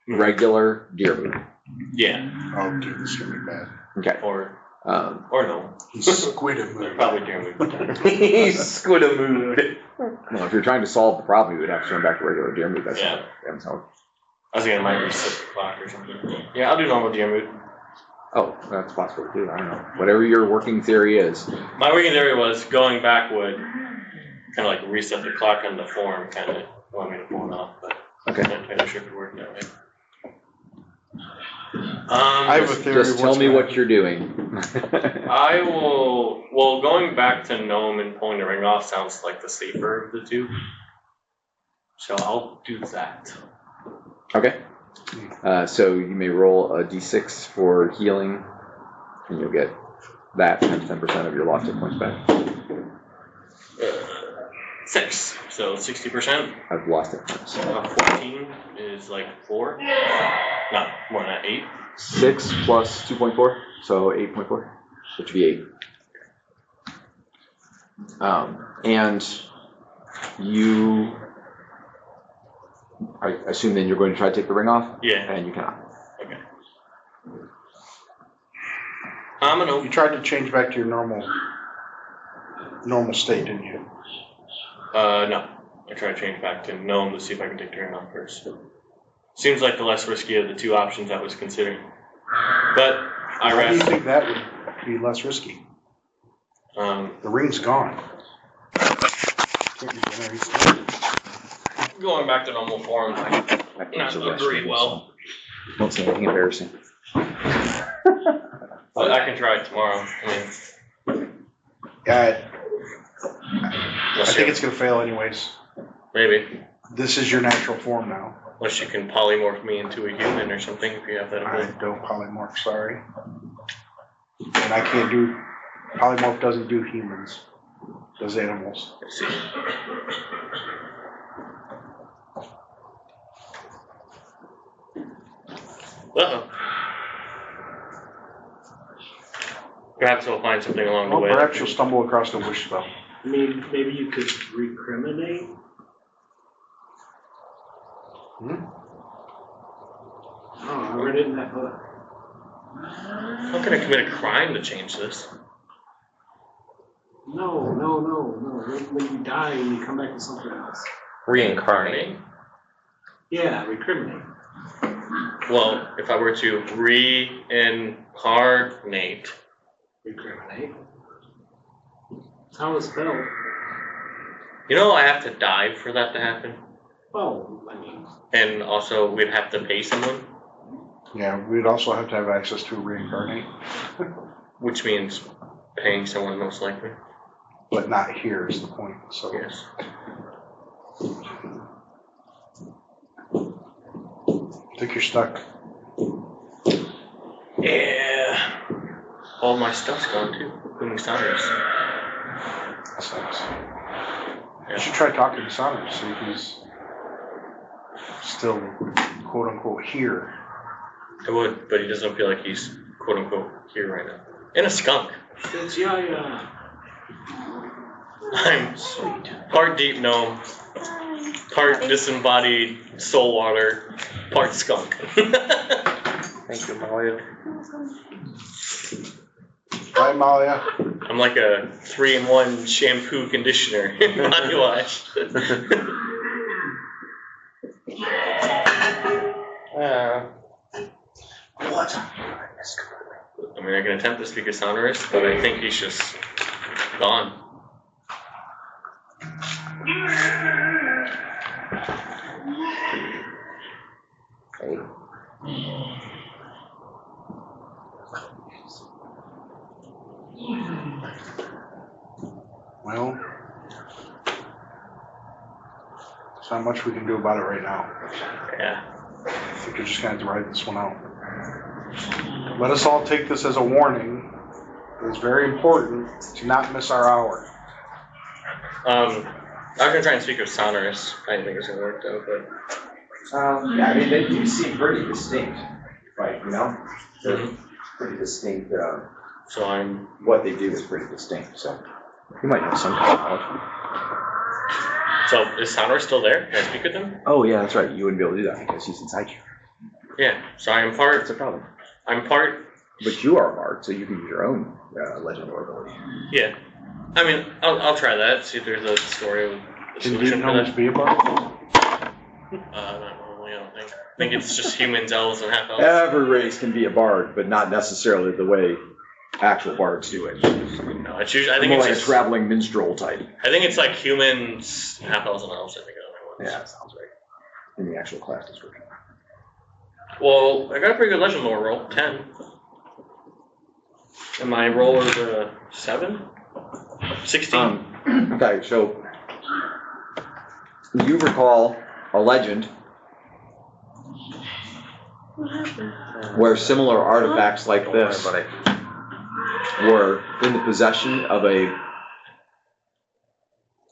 regular deer mood. Yeah. Oh, dude, this is gonna be bad. Okay. Or no. Squid Probably deer mood. Squidamood. Well, if you're trying to solve the problem, you would have to turn back to regular deer mood. That's Yeah. not how. I was thinking it might reset the clock or something. Yeah, I'll do normal deer mood. Oh, that's possible too. I don't know. Whatever your working theory is. My working theory was going back would kind of like reset the clock on the form, kind of want me to pull it off, but Okay. I'm sure it could work that way. I have a theory. Just tell me what you're doing. I will. Well, going back to gnome and pulling the ring off sounds like the safer of the two, so I'll do that. Okay. So you may roll a d6 for healing, and you'll get that times 10% of your lost hit points back. 6, so 60%. I've lost hit points. 14 is like 4. No, more than that, 8. 6 plus 2.4, so 8.4, which would be 8. And you, I assume then you're going to try to take the ring off? Yeah. And you cannot. Okay. I'm an You tried to change back to your normal state, didn't you? No. I try to change back to gnome to see if I can take the ring off first. Seems like the less risky of the two options I was considering. But I Why do you rest. think that would be less risky? The ring's gone. Going back to normal form, not agree well. Don't say anything embarrassing. But I can try it tomorrow. I mean, Yeah, I think it's gonna fail anyways. maybe. This is your natural form now. Unless you can polymorph me into a human or something, if you have that I ability. don't polymorph, sorry. And I can't do, polymorph doesn't do humans, does animals. I see. Uh-oh. Perhaps we'll find something along the Well, way. perhaps you'll stumble across the wish spell. I mean, maybe you could recriminate? Oh, I read it in that book. How can I commit a crime to change this? No. When you die and you come back to something else. Reincarnate. Yeah, recriminate. Well, if I were to reincarnate. Recriminate. How it's spelled. You know, I have to die for that to happen. Well, I mean. And also, we'd have to pay someone, Yeah, we'd also have to have access to reincarnate, which means paying someone most likely. but not here is the point, so. Yes. I think you're stuck. Yeah. All my stuff's gone too, including Saunders. That sucks. Yeah. You should try talking to Saunders, see if he's still quote unquote here. I would, but he doesn't feel like he's quote unquote here right now. And a skunk. It's yeah. I'm part deep gnome, part disembodied soul water, part skunk. Thank you, Mario. Hi, Malia. I'm like a 3-in-1 shampoo conditioner body wash. What? I mean, I can attempt to speak to Sonorous, but I think he's just gone. Hey. Well, there's not much we can do about it right now. Yeah. I think you're just gonna have to ride this one out. Let us all take this as a warning. It's very important to not miss our hour. I was gonna try and speak with Sonorous. I didn't think it was gonna work though, but. Yeah, I mean, they do seem pretty distinct, right, you know? They're pretty distinct, So I'm. what they do is pretty distinct, so you might know some knowledge. So is Sonorous still there? Can I speak with him? Oh, yeah, that's right, you wouldn't be able to do that because he's inside you. Yeah. So I'm part. That's a problem. I'm part. But you are Bard, so you can use your own legend or ability. Yeah. I mean, I'll try that. See if there's a story with a Can solution for gnomes that. be a bard? Not normally. I don't think. I think it's just humans, elves, and half elves. Every race can be a bard, but not necessarily the way actual bards do it. No, it's usually. I think More it's like just, a traveling minstrel type. I think it's like humans, half elves, and elves. I think are the only Yeah, ones. that sounds right. In the actual class description. Well, I got a pretty good legend lore roll, 10. And my roll was a 7? 16. Okay, so you recall a legend where similar artifacts like this were in the possession of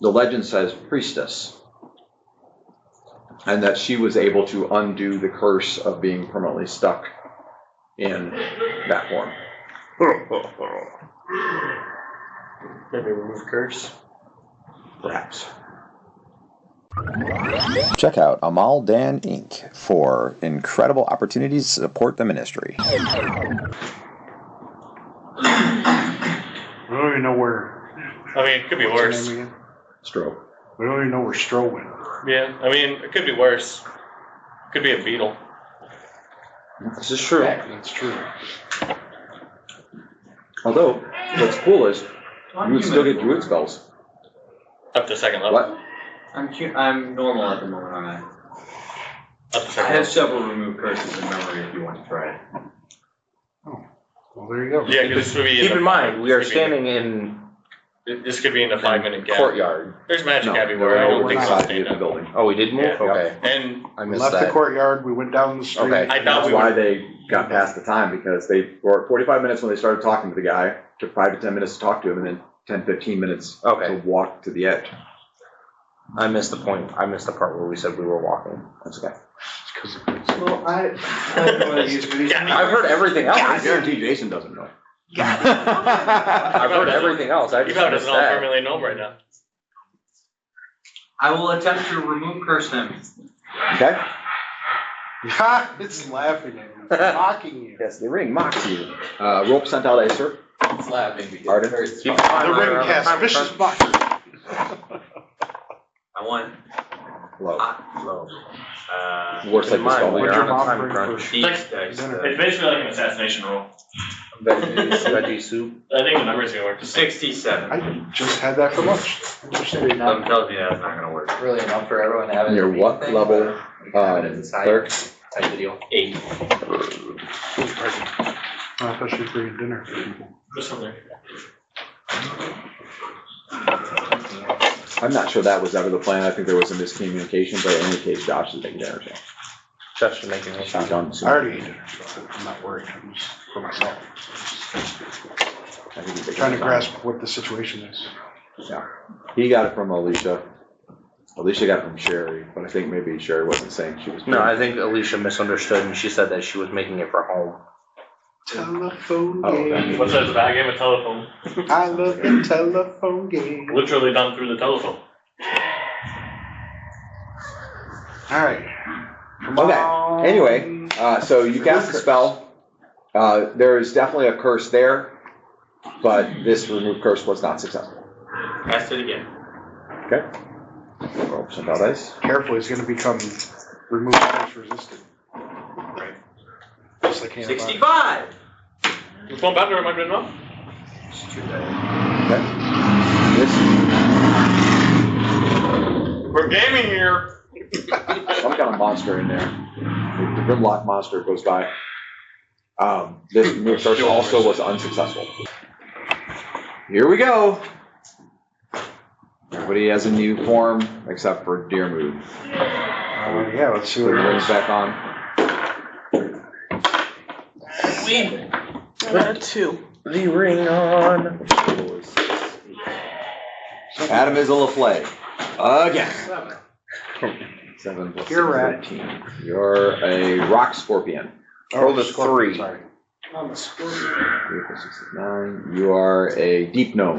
the legend says priestess, and that she was able to undo the curse of being permanently stuck in that form. Maybe remove curse. Perhaps. Check out Amal Dan Inc. for incredible opportunities to support the ministry. We don't even know where. I mean, it could be What's her worse. name again? Stroke. We don't even know where Stro went. Yeah, I mean, it could be worse. Could be a beetle. This is true. That's true. Although, what's cool is you would still get druid spells. Up to second level. What? I'm normal at the moment, aren't I? Up to I second have level. several remove curses in memory if you want to try it. Well, there you go. Yeah, because this would be. Keep in mind, we are this could be standing in This could be in a 5-minute gap. courtyard. There's magic No, everywhere. I don't we're think not. so. Inside the building. Oh, we did move? Yeah. Okay. And I We missed left the that. courtyard, we went down the street. Okay. I thought That's we why were. they got past the time, because they were at 45 minutes when they started talking to the guy. Took 5 to 10 minutes to talk to him, and then 10, 15 minutes Okay. to walk to the edge. I missed the point. I missed the part where we said we were walking. That's okay. Well, I don't know what to use for these. I've heard everything else. I guarantee Jason doesn't know. I've heard everything else. I You just probably missed doesn't all that. permanently know right now. I will attempt to remove curse him. Okay? Ha! It's laughing at you, it's mocking you. Yes, the ring mocks you. Roll percentile dice, sir. It's laughing because Arden? it's Keep fun. in mind, The we're ring on casts time vicious crunch. mockery. I want Low. low. Works Keep like in the mind, spell. we What'd are your on a mom time bring crunch. for These dice. It's basically like an assassination roll. Veggie soup. I think the number's gonna work. 67. I just had that for lunch. Interesting. I'm telling you that's not gonna work. Really enough for everyone to have it. Your what level, clerk? Type of deal. 8. I thought she was bringing dinner for people. There's something. I'm not sure that was ever the plan. I think there was a miscommunication, but in any case, Josh is making dinner, so. Just for making me She's sound. done soon. I already ate dinner, so I'm not worried. I'm just for myself. I think he's Trying to making grasp what the situation is. Yeah. He got it from Alicia. Alicia got it from Sherry, but I think maybe Sherry wasn't saying she was. No, I think Alicia misunderstood and she said that she was making it for home. Telephone Oh, game. What's that? It's a bad game of telephone. I love the telephone game. Literally done through the telephone. Alright. Okay, anyway, so you cast the spell. There is definitely a curse there, but this remove curse was not successful. Cast it again. Okay? Roll percentile dice. Careful, he's gonna become remove curse resistant. Right. Just like hand 65! Which one better am I good enough? Okay. We're gaming here. Some kind of monster in there. The Grimlock monster goes by. This remove curse also was unsuccessful. here we go. Everybody has a new form except for Deer Mood. Yeah, let's see So what the it ring's is. back on. I got 2. The ring on. Adam is a LaFlay. Again. 7 plus You're 6, right. 13. You're a rock scorpion. Roll the 3. Sorry. I'm a scorpion. 3 plus 6 is 9. You are a deep gnome.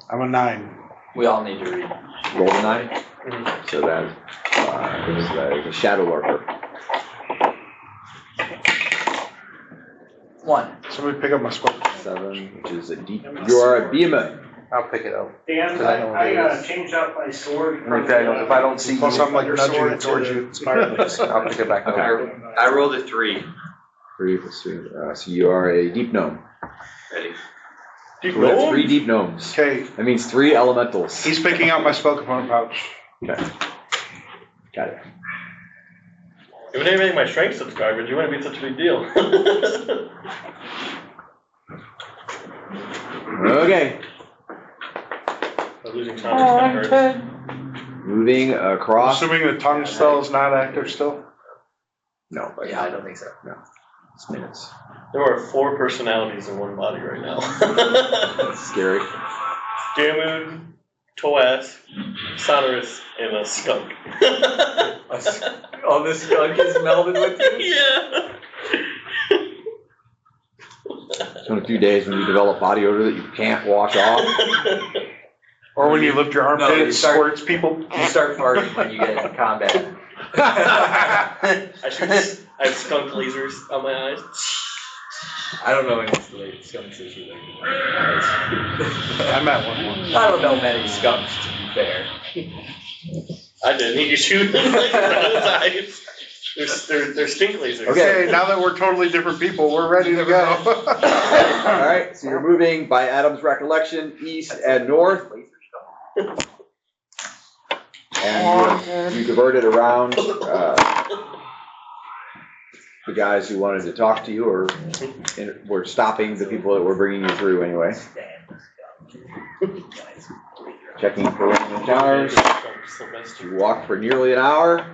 I'm a 9. We all need to read. Roll the 9. So that is a shadow lurker. 1. Somebody pick up my scorpion. 7, which is a deep. You are a behemoth. I'll pick it up. Dan, I know what I it gotta is. change out my sword. If I don't see you, Plus, I'm like Your nudging sword it towards to you. I'll pick it back up. I rolled a 3. 3 plus 3. So you are a deep gnome. Ready? So that's 3 deep gnomes. Okay, That means 3 elementals. he's picking out my spell component pouch. Okay. Got it. If it ain't making my strength such garbage, you wouldn't be such a big deal. Okay. Losing time is gonna hurt. Moving across. Assuming the tongue spell is not active still? No, but Yeah, I don't think so. it's minutes. There are 4 personalities in one body right now. That's scary. Damoon, Toas, Sonorous, and a skunk. Oh, this skunk is melded with you? Yeah. So in a few days when you develop body odor that you can't wash off. Or when you lift your armpit, No, you it start- squirts people? You start farting when you get into combat. I have skunk lasers on my eyes. I don't know any skunks either. I met one once. I don't know many skunks, to be fair. I didn't. He could shoot them right in front of his eyes. They're stink lasers. Okay, now that we're totally different people, we're ready to go. Alright, so you're moving by Adam's recollection, east and north. And you diverted around the guys who wanted to talk to you, or were stopping the people that were bringing you through anyway. Checking for random encounters. You walked for nearly an hour.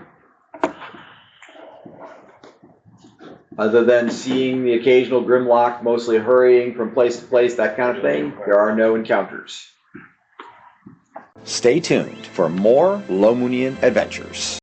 Other than seeing the occasional Grimlock mostly hurrying from place to place, that kind of thing, there are no encounters. Stay tuned for more Lomunian adventures.